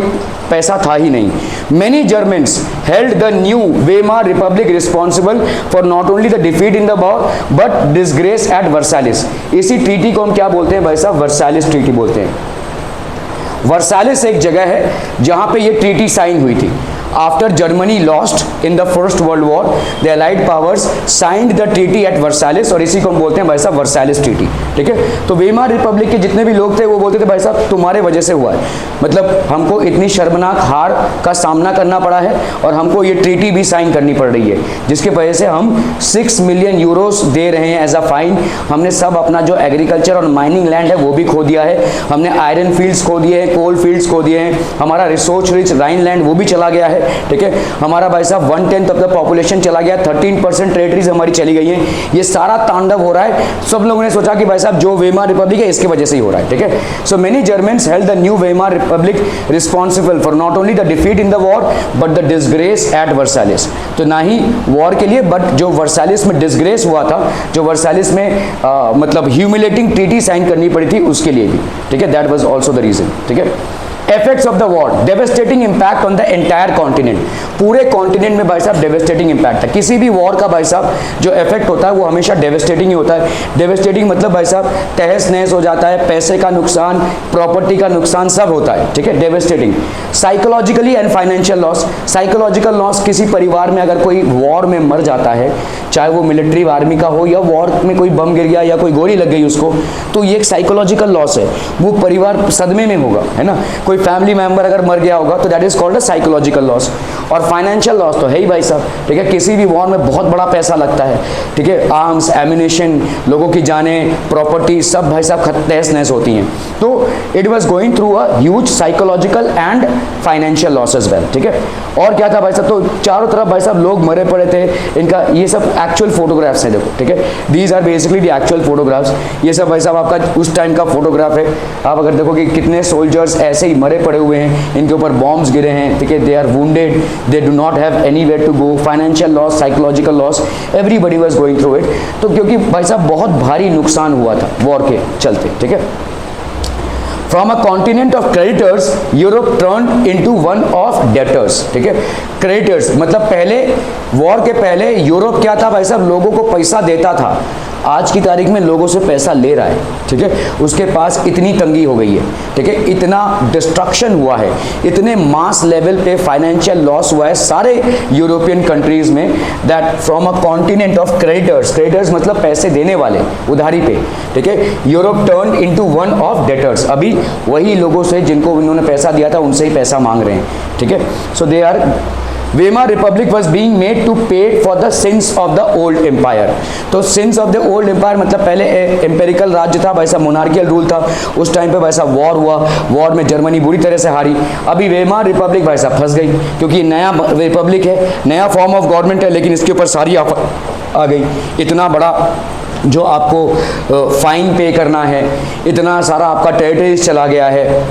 पैसा था ही नहीं। Many Germans held the new Weimar Republic responsible for not only the defeat in the war but disgrace at Versailles. इसी ट्रीटी को हम क्या बोलते हैं भाई साहब? वर्सालिस ट्रीटी बोलते हैं। वर्सालिस एक जगह है जहां पे ये ट्रीटी साइन हुई थी। After Germany lost in the First World War, the Allied powers signed the treaty at Versailles, और इसी को हम बोलते हैं भाई साहब वर्सालिस ट्रीटी। ठीक है, तो वेमार रिपब्लिक के जितने भी लोग थे वो बोलते थे भाई साहब तुम्हारे वजह से हुआ है, मतलब हमको इतनी शर्मनाक हार का सामना करना पड़ा है और हमको ये ट्रीटी भी साइन करनी पड़ रही है, जिसके वजह से हम 6 मिलियन यूरोस दे रहे हैं एज अ फाइन। हमने सब अपना जो एग्रीकल्चर और माइनिंग लैंड है वो भी खो दिया है, हमने आयरन फील्ड्स खो दिए हैं, कोल फील्ड्स खो दिए हैं, हमारा रिसोर्स रिच राइन लैंड वो भी चला गया है। ठीक है, हमारा भाई साहब 1/10 ऑफ द पॉपुलेशन चला गया, 13% टेरिटरीज हमारी चली गई हैं। ये सारा तांडव हो रहा है। सब लोगों ने सोचा कि भाई साहब जो वेमार रिपब्लिक है इसकी वजह से ही हो रहा है। ठीक है, so many Germans held the new Weimar Republic responsible for not only the defeat in the war but the disgrace at Versailles. तो ना ही वॉर के लिए बट जो वर्सालिस में डिसग्रेस हुआ था, जो वर्सालिस में मतलब ह्यूमिलेटिंग ट्रीटी साइन करनी पड़ी थी उसके लिए भी। ठीक है, that was also the reason. ठीक है, Effects of the war, devastating impact on the entire continent। पूरे कॉन्टिनेंट में भाई साहब डेवेस्टेटिंग इम्पैक्ट है। किसी भी वॉर का भाई साहब जो इफेक्ट होता है वो हमेशा डेवेस्टेटिंग ही होता है। डेवेस्टेटिंग मतलब भाई साहब तहस नहस हो जाता है, पैसे का नुकसान, प्रॉपर्टी का नुकसान सब होता है। ठीक है, devastating. Psychologically and financial loss. Psychological loss, किसी परिवार में अगर कोई वॉर में मर जाता है, चाहे वो मिलिट्री आर्मी का हो या वॉर में कोई बम गिर गया या कोई गोली लग गई उसको, तो ये एक साइकोलॉजिकल लॉस है। वो परिवार सदमे में होगा, है ना। कोई फैमिली मेंबर अगर मर गया होगा तो that is called a psychological loss. और फाइनेंशियल लॉस तो है ही भाई साहब। ठीक है, किसी भी वॉर में बहुत बड़ा पैसा लगता है। ठीक है, आर्म्स, एम्यूनेशन, लोगों की जानें, प्रॉपर्टी सब भाई साहब तहस नहस होती हैं। तो it was going through a huge psychological and financial loss as well. ठीक है, और क्या था भाई साहब, तो चारों तरफ भाई साहब लोग मरे पड़े थे। इनका ये सब एक्चुअल फोटोग्राफ्स हैं, देखो। ठीक है, these are basically the actual photographs. ये सब भाई साहब आपका उस टाइम का फोटोग्राफ है। आप अगर देखो कि कितने सोल्जर्स ऐसे ही मरे पड़े हुए हैं, इनके ऊपर बॉम्ब्स गिरे हैं। ठीक है, they are wounded, they do not have anywhere to go. Financial loss, psychological loss, everybody was going through it. तो क्योंकि भाई साहब बहुत भारी नुकसान हुआ था वॉर के चलते। ठीक है, From a continent of creditors, Europe turned into one of debtors। ठीक है, क्रेडिटर्स मतलब पहले वॉर के पहले यूरोप क्या था भाई साहब, लोगों को पैसा देता था। आज की तारीख में लोगों से पैसा ले रहा है। ठीक है, उसके पास इतनी तंगी हो गई है। ठीक है, इतना डिस्ट्रक्शन हुआ है, इतने मास लेवल पे फाइनेंशियल लॉस हुआ है सारे यूरोपियन कंट्रीज में, that from a continent of creditors, creditors मतलब पैसे देने वाले उधारी पे। ठीक है, Europe turn into one of debtors. अभी वही लोगों से जिनको उन्होंने पैसा दिया था उनसे ही पैसा मांग रहे हैं। ठीक है, so they are Weimar Republic was being made to pay for the sins of the old empire। तो sins of the old empire मतलब पहले एम्पेरिकल राज्य था भाई साहब, मोनार्कियल रूल था। उस टाइम पे भाई साहब वॉर हुआ, वॉर में जर्मनी बुरी तरह से हारी। अभी वेमार रिपब्लिक भाई साहब फंस गई, क्योंकि नया रिपब्लिक है, नया फॉर्म ऑफ गवर्नमेंट है, लेकिन इसके ऊपर सारी आ गई। इतना बड़ा जो आपको फाइन पे करना है, इतना सारा आपका टेरिटरीज चला गया है,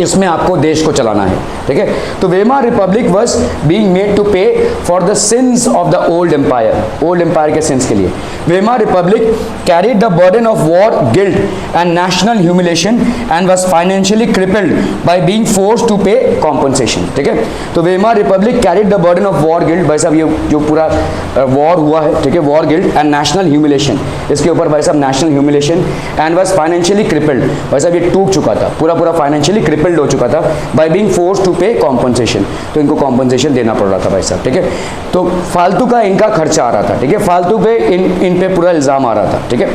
इसमें आपको देश को चलाना है। ठीक है, तो Weimar Republic was being made to pay for the sins of the old empire. Old empire के सिंस के लिए Weimar Republic carried the burden of war, guilt and national humiliation and was financially crippled by being forced to pay compensation. ठीक है, तो Weimar Republic carried the burden of war, guilt, भाई साहब ये जो पूरा वॉर हुआ है, ठीक है, war, guilt and national humiliation, इसके ऊपर भाई साहब national humiliation, and was financially crippled, भाई साहब ये टूट चुका था, पूरा फाइनेंशियली क्रिपल्ड हो चुका था bye being forced to pay compensation. तो इनको कॉम्पनसेशन देना पड़ रहा था भाई साहब। ठीक है, तो फालतू का इनका खर्चा आ रहा था। ठीक है, फालतू पे इन पे पूरा इल्जाम आ रहा था। ठीक है,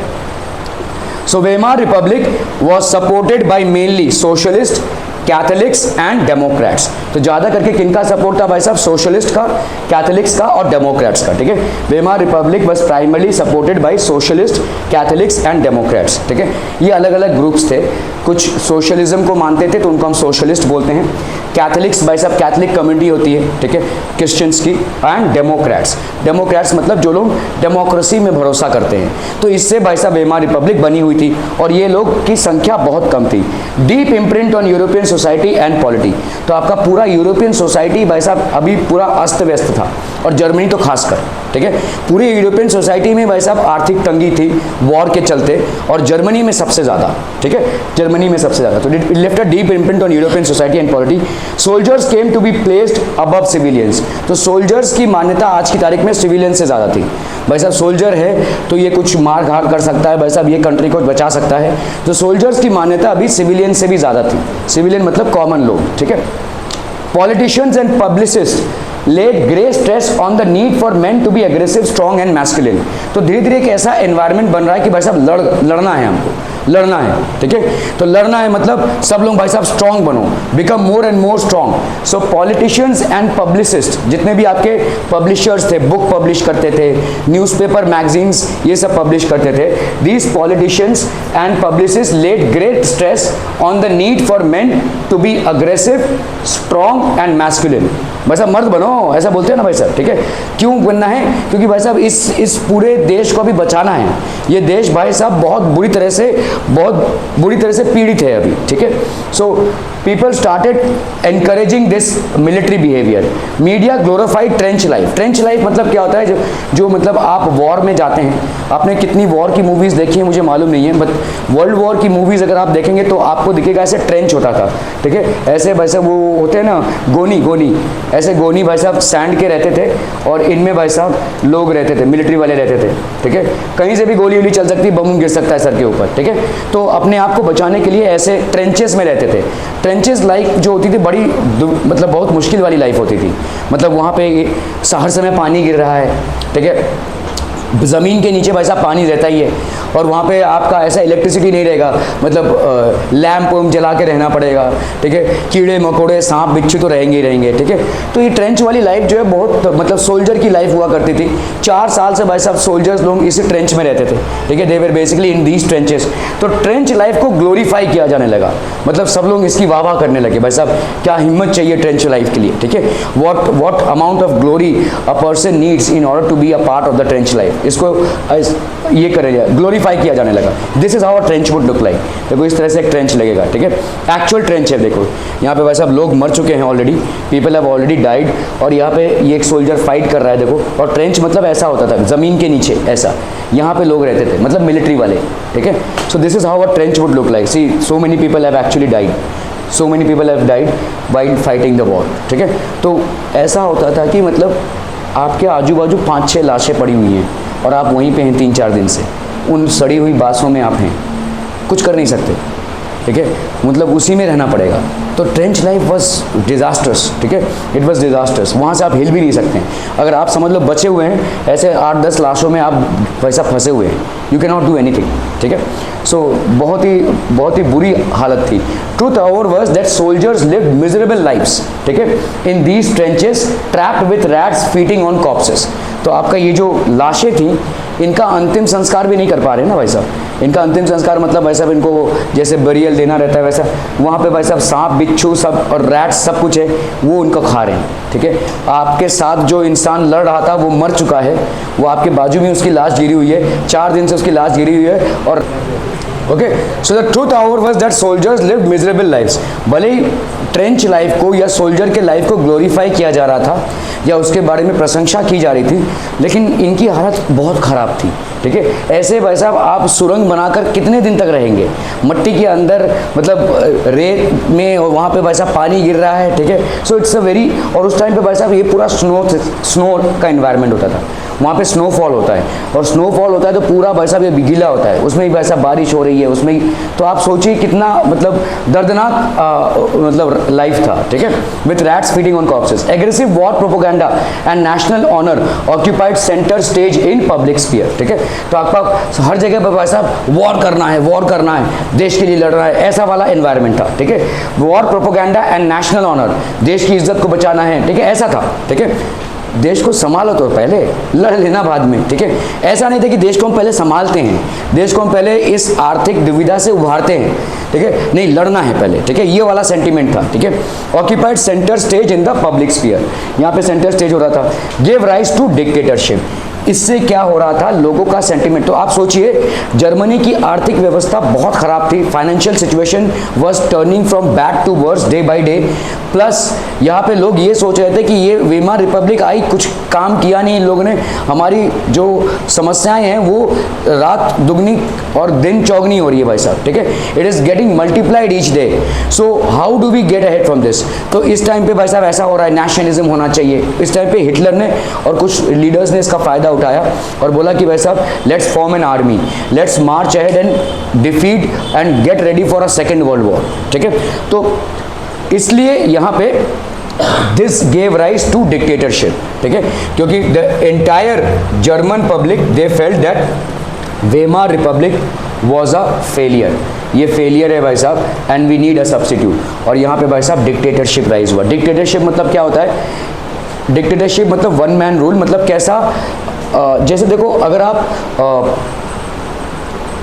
so Weimar Republic was supported by mainly socialist, Catholics and democrats. तो ज़्यादा करके किनका सपोर्ट था भाई साहब, सोशलिस्ट का, कैथोलिक्स का और डेमोक्रेट्स का। ठीक है, Weimar Republic was primarily supported by socialist, Catholics and Democrats. ठीक है, ये अलग अलग ग्रुप्स थे। कुछ सोशलिज्म को मानते थे तो उनको हम सोशलिस्ट बोलते हैं। कैथोलिक्स भाई साहब कैथलिक कम्युनिटी होती है, ठीक है, क्रिश्चियंस की। एंड डेमोक्रेट्स, डेमोक्रेट्स मतलब जो लोग डेमोक्रेसी में भरोसा करते हैं। तो इससे भाई साहब वेमार रिपब्लिक बनी हुई थी, और ये लोग की संख्या बहुत कम थी। Deep imprint on European society and polity. तो आपका पूरा यूरोपियन सोसाइटी भाई साहब अभी पूरा अस्त व्यस्त था, और जर्मनी तो खासकर। ठीक है, पूरी यूरोपियन सोसाइटी में भाई साहब आर्थिक तंगी थी वॉर के चलते, और जर्मनी में सबसे ज़्यादा। ठीक है, जर्मनी में सबसे ज़्यादा। तो it left a deep imprint on European society and polity. Soldiers came to be placed above civilians. तो सोल्जर्स की मान्यता आज की तारीख में सिविलियन से ज़्यादा थी। भाई साहब सोल्जर है तो ये कुछ मार घाट कर सकता है, भाई साहब ये कंट्री को बचा सकता है। तो सोल्जर्स की मान्यता अभी सिविलियन से भी ज़्यादा थी। सिविलियन मतलब कॉमन लोग, ठीक है। Politicians and publicists led great stress on the need for men to be aggressive, strong and masculine. तो धीरे धीरे एक ऐसा एनवायरनमेंट बन रहा है कि भाई साहब लड़ना है, हमको लड़ना है, ठीक है। तो लड़ना है मतलब सब लोग भाई साहब स्ट्रॉन्ग बनो, become more and more strong. So politicians and publicist, जितने भी आपके पब्लिशर्स थे, बुक पब्लिश करते थे, न्यूज़पेपर, मैगजीन्स, ये सब पब्लिश करते थे, these politicians and publicists led great stress on the need for men to be aggressive, strong and masculine. भाई साहब मर्द बनो, ऐसा बोलते हैं ना भाई साहब, ठीक है। क्यों बनना है? क्योंकि भाई साहब इस पूरे देश को अभी बचाना है। ये देश भाई साहब बहुत बुरी तरह से पीड़ित है अभी, ठीक है। So people started encouraging this military behaviour. Media glorified trench life. Trench life मतलब क्या होता है? जो मतलब आप वॉर में जाते हैं। आपने कितनी वॉर की मूवीज़ देखी हैं मुझे मालूम नहीं है, बट वर्ल्ड वॉर की मूवीज़ अगर आप देखेंगे तो आपको दिखेगा ऐसे ट्रेंच होता था, ठीक है। ऐसे भाई साहब वो होते हैं ना गोनी, ऐसे गोनी भाई साहब सैंड के रहते थे और इनमें भाई साहब लोग रहते थे, मिलिट्री वाले रहते थे, ठीक है। कहीं से भी गोली वोली चल सकती, बम गिर सकता है सर के ऊपर, ठीक है। तो अपने आप को बचाने के लिए ऐसे ट्रेंचेस में रहते थे। ट्रेंचेस लाइफ जो होती थी बड़ी मतलब बहुत मुश्किल वाली लाइफ होती थी। मतलब वहाँ पे हर समय पानी गिर रहा है, ठीक है। ज़मीन के नीचे भाई साहब पानी रहता ही है और वहाँ पे आपका ऐसा इलेक्ट्रिसिटी नहीं रहेगा, मतलब लैंप वैम्प जला के रहना पड़ेगा, ठीक है। कीड़े मकोड़े सांप बिच्छू तो रहेंगे ही रहेंगे, ठीक है। तो ये ट्रेंच वाली लाइफ जो है बहुत मतलब सोल्जर की लाइफ हुआ करती थी। 4 साल से भाई साहब सोल्जर्स लोग इसी ट्रेंच में रहते थे, ठीक है। They were basically in these trenches. तो ट्रेंच लाइफ को ग्लोरीफाई किया जाने लगा, मतलब सब लोग इसकी वाह करने लगे। भाई साहब क्या हिम्मत चाहिए ट्रेंच लाइफ के लिए, ठीक है। What amount of glory a person needs in order to be a part of the trench life. इसको ये करेगा, ग्लोरीफाई किया जाने लगा। This is how a trench would look like. देखो इस तरह से एक ट्रेंच लगेगा, ठीक है। एक्चुअल ट्रेंच है, देखो यहाँ पे भाई साहब लोग मर चुके हैं already, people have already died, और यहाँ पे ये एक सोल्जर फाइट कर रहा है, देखो। और ट्रेंच मतलब ऐसा होता था जमीन के नीचे, ऐसा यहाँ पे लोग रहते थे, मतलब मिलिट्री वाले, ठीक है। So this is how a trench would look like. See so many people have actually died, so many people have died while fighting the war, ठीक है। तो ऐसा होता था कि मतलब आपके आजू बाजू 5-6 लाशें पड़ी हुई हैं और आप वहीं पे हैं 3-4 दिन से, उन सड़ी हुई बासों में आप हैं, कुछ कर नहीं सकते, ठीक है। मतलब उसी में रहना पड़ेगा। तो ट्रेंच लाइफ वॉज डिजास्टर्स, ठीक है। It was disasters. वहाँ से आप हिल भी नहीं सकते हैं। अगर आप समझ लो बचे हुए हैं, ऐसे 8-10 लाशों में आप वैसा फंसे हुए हैं, you can not do anything, ठीक है। सो बहुत ही बुरी हालत थी। ट्रूथ और was that soldiers lived miserable lives, ठीक है, in these trenches, trapped with rats feeding on corpses. तो आपका ये जो लाशें थी, इनका अंतिम संस्कार भी नहीं कर पा रहे ना भाई साहब। इनका अंतिम संस्कार मतलब भाई साहब इनको जैसे बरियल देना रहता है वैसा, वहाँ पे भाई साहब सांप बिच्छू सब और रैट्स सब कुछ है, वो उनको खा रहे हैं, ठीक है। आपके साथ जो इंसान लड़ रहा था वो मर चुका है, वो आपके बाजू में उसकी लाश गिरी हुई है, 4 दिन से उसकी लाश गिरी हुई है। और okay, so the truth our was that soldiers lived miserable lifes. भले ही ट्रेंच लाइफ को या सोल्जर के लाइफ को ग्लोरीफाई किया जा रहा था या उसके बारे में प्रशंसा की जा रही थी, लेकिन इनकी हालत बहुत ख़राब थी, ठीक है। ऐसे भाई साहब आप सुरंग बनाकर कितने दिन तक रहेंगे मट्टी के अंदर, मतलब रेत में, और वहाँ पे भाई साहब पानी गिर रहा है, ठीक है। सो इट्स अ वेरी, और उस टाइम पे भाई साहब ये पूरा स्नो का इन्वायरमेंट होता था, वहाँ पे स्नोफॉल होता है, और स्नोफॉल होता है तो पूरा भाई साहब ये गीला होता है, उसमें भी भाई साहब बारिश हो रही है उसमें ही। तो आप सोचिए कितना मतलब दर्दनाक मतलब लाइफ था, ठीक है। With rats feeding on corpses, aggressive war propaganda and national honour occupied centre stage in public sphere, ठीक है। तो आपका हर जगह पर भाई साहब वॉर करना है, देश के लिए लड़ रहा है, ऐसा वाला एनवायरनमेंट था, ठीक है। War propaganda and national honour, देश की इज्जत को बचाना है, ठीक है, ऐसा था, ठीक है। देश को संभालो तो पहले, लड़ लेना बाद में, ठीक है। ऐसा नहीं था कि देश को हम पहले संभालते हैं, देश को हम पहले इस आर्थिक दुविधा से उभारते हैं, ठीक है, नहीं लड़ना है पहले, ठीक है। ये वाला सेंटीमेंट था, ठीक है। Occupied centre stage in the public sphere, यहाँ पे सेंटर स्टेज हो रहा था। गिव राइज टू डिक्टेटरशिप, इससे क्या हो रहा था, लोगों का सेंटीमेंट। तो आप सोचिए जर्मनी की आर्थिक व्यवस्था बहुत खराब थी, financial situation was turning from bad to worse day by day. Plus यहाँ पे लोग ये सोच रहे थे कि ये वेमार रिपब्लिक आई, कुछ काम किया नहीं इन लोगों ने, हमारी जो समस्याएं हैं वो रात दुगनी और दिन चौगनी हो रही है भाई साहब, ठीक है। It is getting multiplied each day. So how do we get ahead from this. तो इस टाइम पे भाई साहब ऐसा हो रहा है, नेशनलिज्म होना चाहिए। इस टाइम पे हिटलर ने और कुछ लीडर्स ने इसका फ़ायदा उठाया और बोला कि भाई साहब let's form an army, let's march ahead and defeat and get ready for a second world war. ठीक है, तो इसलिए यहाँ पे this gave rise to dictatorship. ठीक है, क्योंकि the entire German public they felt that Weimar republic was a failure, ये फेलियर है भाई साहब, and we need a substitute. और यहाँ पे भाई साहब डिक्टेटरशिप राइज हुआ। डिक्टेटरशिप मतलब क्या होता है? डिक्टेटरशिप मतलब वन मैन रूल, मतलब कैसा, जैसे देखो अगर आप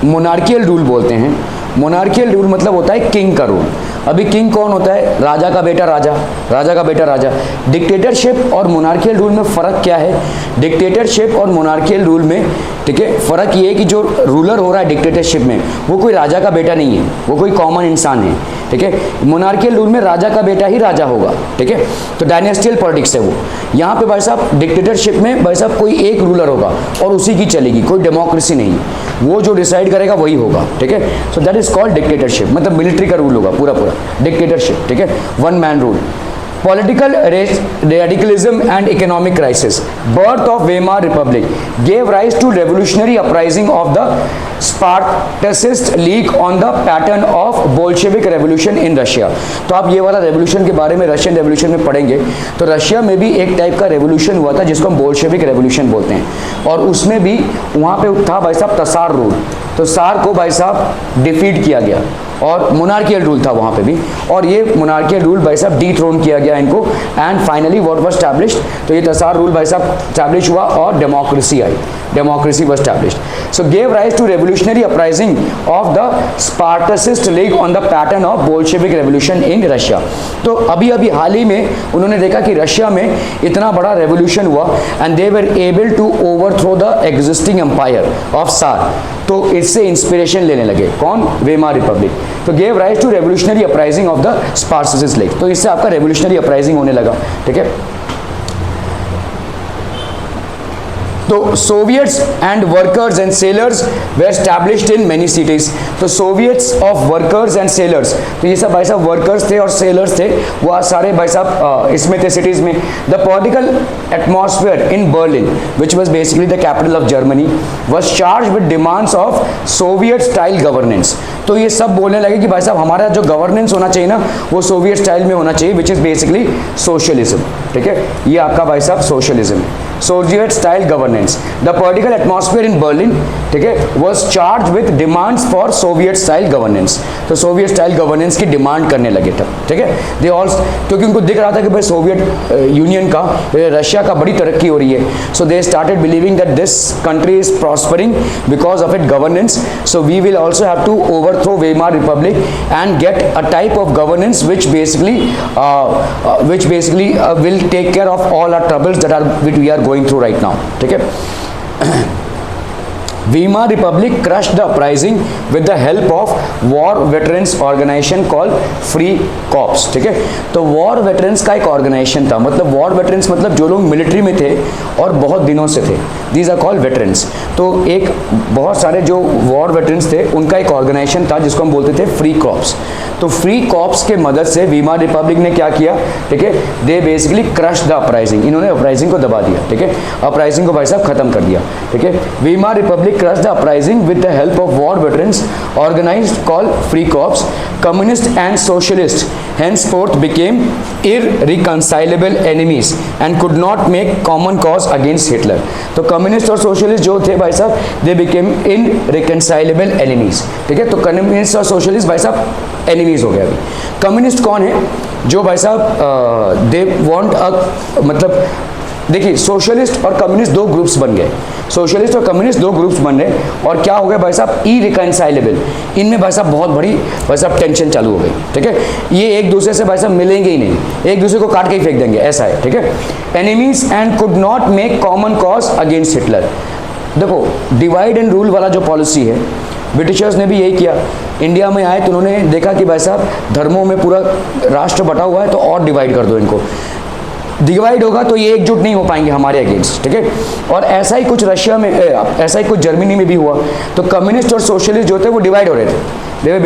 मोनार्कियल रूल बोलते हैं, मोनार्कियल रूल मतलब होता है किंग का रूल। अभी किंग कौन होता है? राजा का बेटा राजा, राजा का बेटा राजा। डिक्टेटरशिप और मोनार्कियल रूल में फ़र्क क्या है? डिक्टेटरशिप और मोनार्कियल रूल में, ठीक है, फ़र्क ये है कि जो रूलर हो रहा है डिक्टेटरशिप में वो कोई राजा का बेटा नहीं है, वो कोई कॉमन इंसान है। ठीक है, मोनार्कियल रूल में राजा का बेटा ही राजा होगा। ठीक है, तो डायनेस्टियल पॉलिटिक्स है वो। यहाँ पे भाई साहब डिक्टेटरशिप में भाई साहब कोई एक रूलर होगा और उसी की चलेगी, कोई डेमोक्रेसी नहीं, वो जो डिसाइड करेगा वही होगा। ठीक है, so that is called dictatorship, मतलब मिलिट्री का रूल होगा पूरा पूरा डिक्टेटरशिप। ठीक है, one man rule. Political radicalism and economic crisis. Birth of Weimar Republic gave rise to revolutionary uprising of the Spartacist League on the pattern of Bolshevik Revolution in Russia. तो आप ये वाला रेवोल्यूशन के बारे में रशियन रेवोल्यूशन में पढ़ेंगे तो रशिया में भी एक टाइप का रेवोल्यूशन हुआ था जिसको हम बोल्शेविक रेवोल्यूशन बोलते हैं, और उसमें भी वहाँ पे था भाई साहब तसार रूल। तो सार को भाई साहब डिफीट किया गया और मोनार्कियल रूल था वहाँ पे भी, और ये मोनार्कियल रूल भाई साहब डीथ्रोन किया गया इनको, and finally what was established, तो ये तसार रूल भाई साहब एस्टैब्लिश हुआ और डेमोक्रेसी आई, democracy was established. So gave rise to revolutionary uprising of the Spartacist League on the pattern of Bolshevik revolution in Russia. तो अभी अभी हाल ही में उन्होंने देखा कि रशिया में इतना बड़ा रेवोल्यूशन हुआ and they were able to overthrow the existing empire of tsar, तो इससे इंस्पिरेशन लेने लगे। कौन? Weimar Republic. तो gave rise to revolutionary uprising of the Spartacist League, तो इससे आपका रेवोल्यूशनरी अपराइजिंग होने लगा। ठीक है, तो soviets and workers and sailors were established in many cities. तो soviets of workers and sailors, तो ये सब भाई साहब वर्कर्स थे और सेलर्स थे, वो सारे भाई साहब इसमें थे सिटीज में। The political atmosphere in Berlin which was basically the capital of Germany was charge with demands of Soviet style governance. तो ये सब बोलने लगे कि भाई साहब हमारा जो गवर्नेंस होना चाहिए ना वो सोवियत स्टाइल में होना चाहिए, विच इज बेसिकली सोशलिज्म। ठीक है, ये आपका भाई साहब सोशलिज्म है, Soviet style governance. The political atmosphere in Berlin, ठीक है, was charge with demands for Soviet style governance. तो सोवियत स्टाइल गवर्नेंस की डिमांड करने लगे तब। ठीक है, दे ऑल्सो, क्योंकि उनको दिख रहा था कि भाई सोवियत यूनियन का, रशिया का बड़ी तरक्की हो रही है, so they started believing that this country is prospering because of it governance, so we will also have to overthrow Weimar Republic and get a type of governance which basically will take care of all our troubles which we are going through right now. ठीक है, Weimar Republic crushed the uprising with the help of war veterans organization called Free Corps. ठीक है, तो war veterans का एक ऑर्गेनाइजेशन था, मतलब war veterans मतलब जो लोग मिलिट्री में थे और बहुत दिनों से थे, these are called veterans। तो एक बहुत सारे जो war veterans थे उनका एक ऑर्गेनाइजेशन था जिसको हम बोलते थे फ्री कॉर्प्स। तो फ्री कॉर्प्स के मदद से वीमार रिपब्लिक ने क्या किया? ठीक है, they basically crush the uprising, इन्होंने अपराइजिंग को दबा दिया। ठीक है, अपराइजिंग को भाई साहब खत्म कर दिया। ठीक है, वीमार Republic crushed the uprising with the help of war veterans organized called free corps. Communists and socialists henceforth became irreconcilable enemies and could not make common cause against Hitler. तो कम्युनिस्ट और सोशलिस्ट जो थे भाई साहब दे became irreconcilable enemies। ठीक है, तो कम्युनिस्ट और सोशलिस्ट भाई साहब एनिमीज हो गए। अभी कम्युनिस्ट कौन है? जो भाई साहब दे वांट अ, मतलब देखिए सोशलिस्ट और कम्युनिस्ट दो ग्रुप्स बन गए, सोशलिस्ट और कम्युनिस्ट दो ग्रुप्स बन रहे, और क्या हो गया भाई साहब? इरिकंसाइलेबल, इनमें भाई साहब बहुत बड़ी भाई साहब टेंशन चालू हो गई। ठीक है, ये एक दूसरे से भाई साहब मिलेंगे ही नहीं, एक दूसरे को काट के ही फेंक देंगे, ऐसा है। ठीक है, enemies and could not make common cause against Hitler. देखो डिवाइड एंड रूल वाला जो पॉलिसी है ब्रिटिशर्स ने भी यही किया। इंडिया में आए तो उन्होंने देखा कि भाई साहब धर्मों में पूरा राष्ट्र बटा हुआ है तो और डिवाइड कर दो इनको, डिवाइड होगा तो ये एकजुट नहीं हो पाएंगे हमारे अगेंस्ट। ठीक है, और ऐसा ही कुछ रशिया में, ऐसा ही कुछ जर्मनी में भी हुआ। तो कम्युनिस्ट और सोशलिस्ट जो थे वो डिवाइड हो रहे थे, they were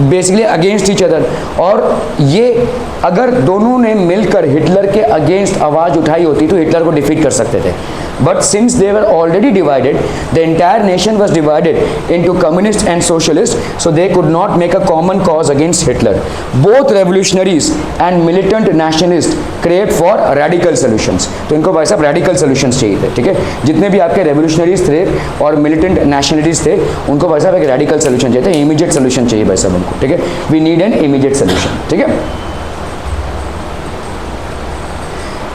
basically against each other. और ये अगर दोनों ने मिलकर हिटलर के अगेंस्ट आवाज़ उठाई होती तो हिटलर को डिफीट कर सकते थे। But since they were already divided, the entire nation was divided into communist and socialist, so they could not make a common cause against Hitler. Both revolutionaries and militant nationalist create for radical solutions. तो इनको भाई साहब रेडिकल सोल्यूशंस चाहिए थे, ठीक है। जितने भी आपके रेवोल्यूशनरीज थे और मिलिटेंट नेशनलिस्ट थे, उनको भाई साहब एक रेडिकल सोल्यूशन चाहिए थे, इमीडिएट सोल्यूशन चाहिए भाई साहब उनको, ठीक है। We need an immediate solution, ठीक है।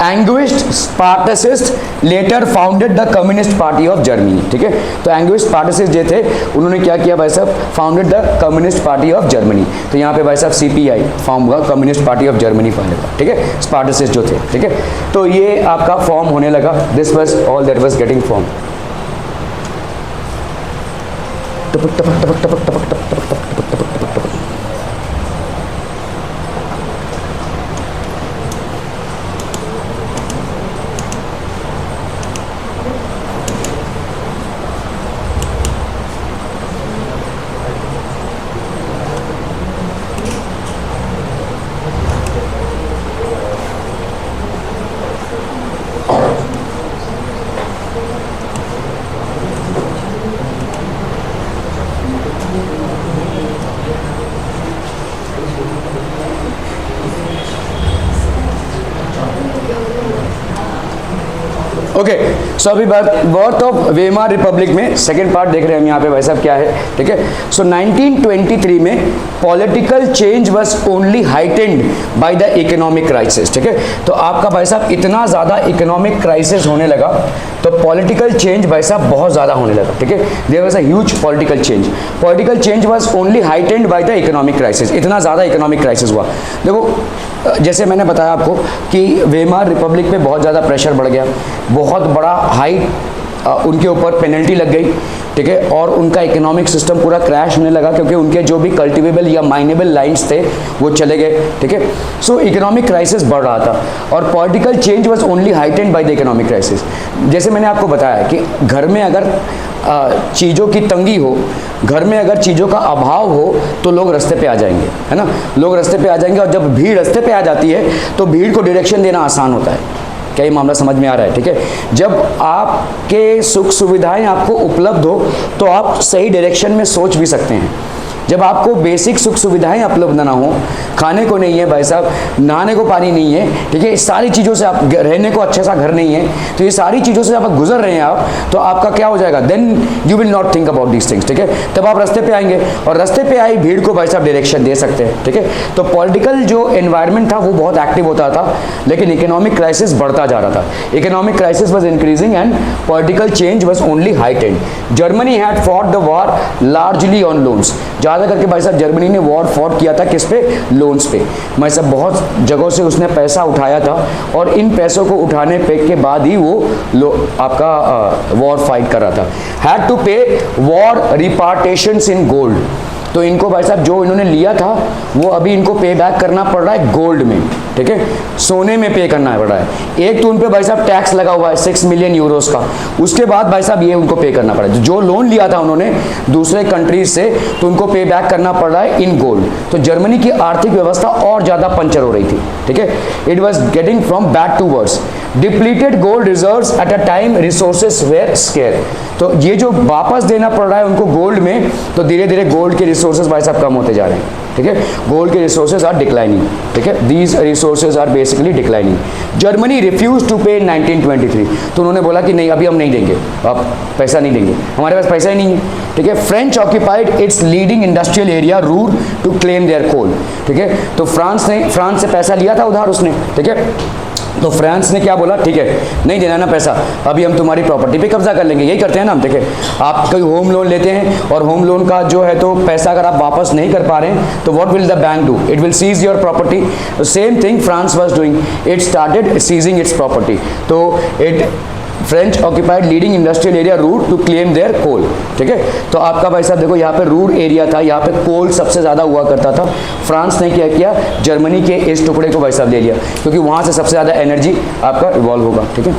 एंग्विस्ट Spartacist later founded the Communist Party of Germany, ठीक है। तो एंग्विस्ट स्पार्टसिस्ट जो थे उन्होंने क्या किया भाई साहब, founded the Communist Party of Germany. तो यहाँ पे भाई साहब CPI फॉर्म हुआ, communist Party of Germany form हुआ, ठीक है। स्पार्टसिस्ट जो थे, ठीक है। तो ये आपका फॉर्म होने लगा, this was all that was getting form. टपक टपक टपक टपक टपक टपक टपक टपक टपक टपक टपक। ओके, सो अभी बात बर्थ ऑफ वेमार रिपब्लिक में सेकेंड पार्ट देख रहे हैं हम यहाँ पे भाई साहब क्या है, ठीक है। सो 1923 में political change was only heightened by the economic crisis, ठीक है। तो आपका भाई साहब इतना ज़्यादा इकोनॉमिक क्राइसिस होने लगा तो पॉलिटिकल चेंज भाई साहब बहुत ज़्यादा होने लगा, ठीक है। There was a huge political change. Political change was only heightened by the economic crisis. इतना ज़्यादा इकोनॉमिक क्राइसिस हुआ। देखो जैसे मैंने बताया आपको कि वेमार रिपब्लिक पे बहुत ज़्यादा प्रेशर बढ़ गया, बहुत बड़ा हाई उनके ऊपर पेनल्टी लग गई, ठीक है। और उनका इकोनॉमिक सिस्टम पूरा क्रैश होने लगा क्योंकि उनके जो भी कल्टिवेबल या माइनेबल लाइंस थे वो चले गए, ठीक है। सो इकोनॉमिक क्राइसिस बढ़ रहा था और political change was only heightened by the economic crisis. जैसे मैंने आपको बताया कि घर में अगर चीज़ों की तंगी हो, घर में अगर चीज़ों का अभाव हो तो लोग रास्ते पे आ जाएंगे, है ना। लोग रास्ते पे आ जाएंगे और जब भीड़ रास्ते पे आ जाती है तो भीड़ को डायरेक्शन देना आसान होता है। क्या ये मामला समझ में आ रहा है, ठीक है। जब आपके सुख सुविधाएं आपको उपलब्ध हो तो आप सही डायरेक्शन में सोच भी सकते हैं। जब आपको बेसिक सुख सुविधाएं उपलब्ध ना हो, खाने को नहीं है भाई साहब, नहाने को पानी नहीं है, ठीक है, इस सारी चीज़ों से आप, रहने को अच्छा सा घर नहीं है, तो ये सारी चीज़ों से आप गुजर रहे हैं आप, तो आपका क्या हो जाएगा, then you will not think about these things, ठीक है। तब आप रास्ते पे आएंगे और रास्ते पे आई भीड़ को भाई साहब डायरेक्शन दे सकते हैं, ठीक है। तो पॉलिटिकल जो एनवायरमेंट था वो बहुत एक्टिव होता था, लेकिन इकोनॉमिक क्राइसिस बढ़ता जा रहा था। Economic crisis was increasing and political change was only heightened. Germany had fought the war largely on loans. ज़्यादा करके भाई साहब जर्मनी ने वॉर फॉट किया था किस पे, लोन्स पे। भाई साहब बहुत जगहों से उसने पैसा उठाया था और इन पैसों को उठाने पे के बाद ही वो आपका वॉर फाइट कर रहा था। हैड टू पे वॉर रिपार्टेशंस इन गोल्ड। तो इनको भाई साहब जो इन्होंने लिया था वो अभी इनको पे बैक करना पड़ रहा है गोल्ड में, ठीक है, सोने में पे करना पड़ रहा है। एक तो उन पे भाई साहब टैक्स लगा हुआ है 6 मिलियन यूरोस का, उसके बाद भाई साहब ये उनको पे करना पड़ा है। जो लोन लिया था उन्होंने दूसरे कंट्रीज से तो उनको पे बैक करना पड़ रहा है इन गोल्ड। तो जर्मनी की आर्थिक व्यवस्था और ज़्यादा पंचर हो रही थी, ठीक है। It was getting from bad to worse. Depleted gold reserves at a time resources were scarce. तो ये जो वापस देना पड़ रहा है उनको गोल्ड में, तो धीरे धीरे गोल्ड के रिसोर्सेज भाई साहब कम होते जा रहे हैं, ठीक है। गोल्ड के रिसोर्सेज आर डिक्लाइनिंग, ठीक है। These resources are basically declining. Germany refuse to pay in 1923। तो उन्होंने बोला कि नहीं, अभी हम नहीं देंगे, आप पैसा नहीं देंगे, हमारे पास पैसा ही नहीं है, ठीक है। French occupied its leading industrial area Ruhr to claim their coal, ठीक है। तो फ्रांस से पैसा लिया था उधार उसने, ठीक है। तो फ्रांस ने क्या बोला, ठीक है, नहीं देना ना पैसा, अभी हम तुम्हारी प्रॉपर्टी पे कब्जा कर लेंगे। यही करते हैं ना हम, ठीक है। आप कोई होम लोन लेते हैं और होम लोन का जो है तो पैसा अगर आप वापस नहीं कर पा रहे हैं तो what will the bank do, it will seize your property. Same thing France was doing, it started seizing its property. तो it French occupied leading industrial area Ruhr to claim their coal, ठीक है। तो आपका भाई साहब देखो यहाँ पे रूर एरिया था, यहाँ पे कोल सबसे ज़्यादा हुआ करता था। फ्रांस ने क्या किया, जर्मनी के इस टुकड़े को भाई साहब ले लिया क्योंकि वहाँ से सबसे ज़्यादा एनर्जी आपका इवॉल्व होगा, ठीक है।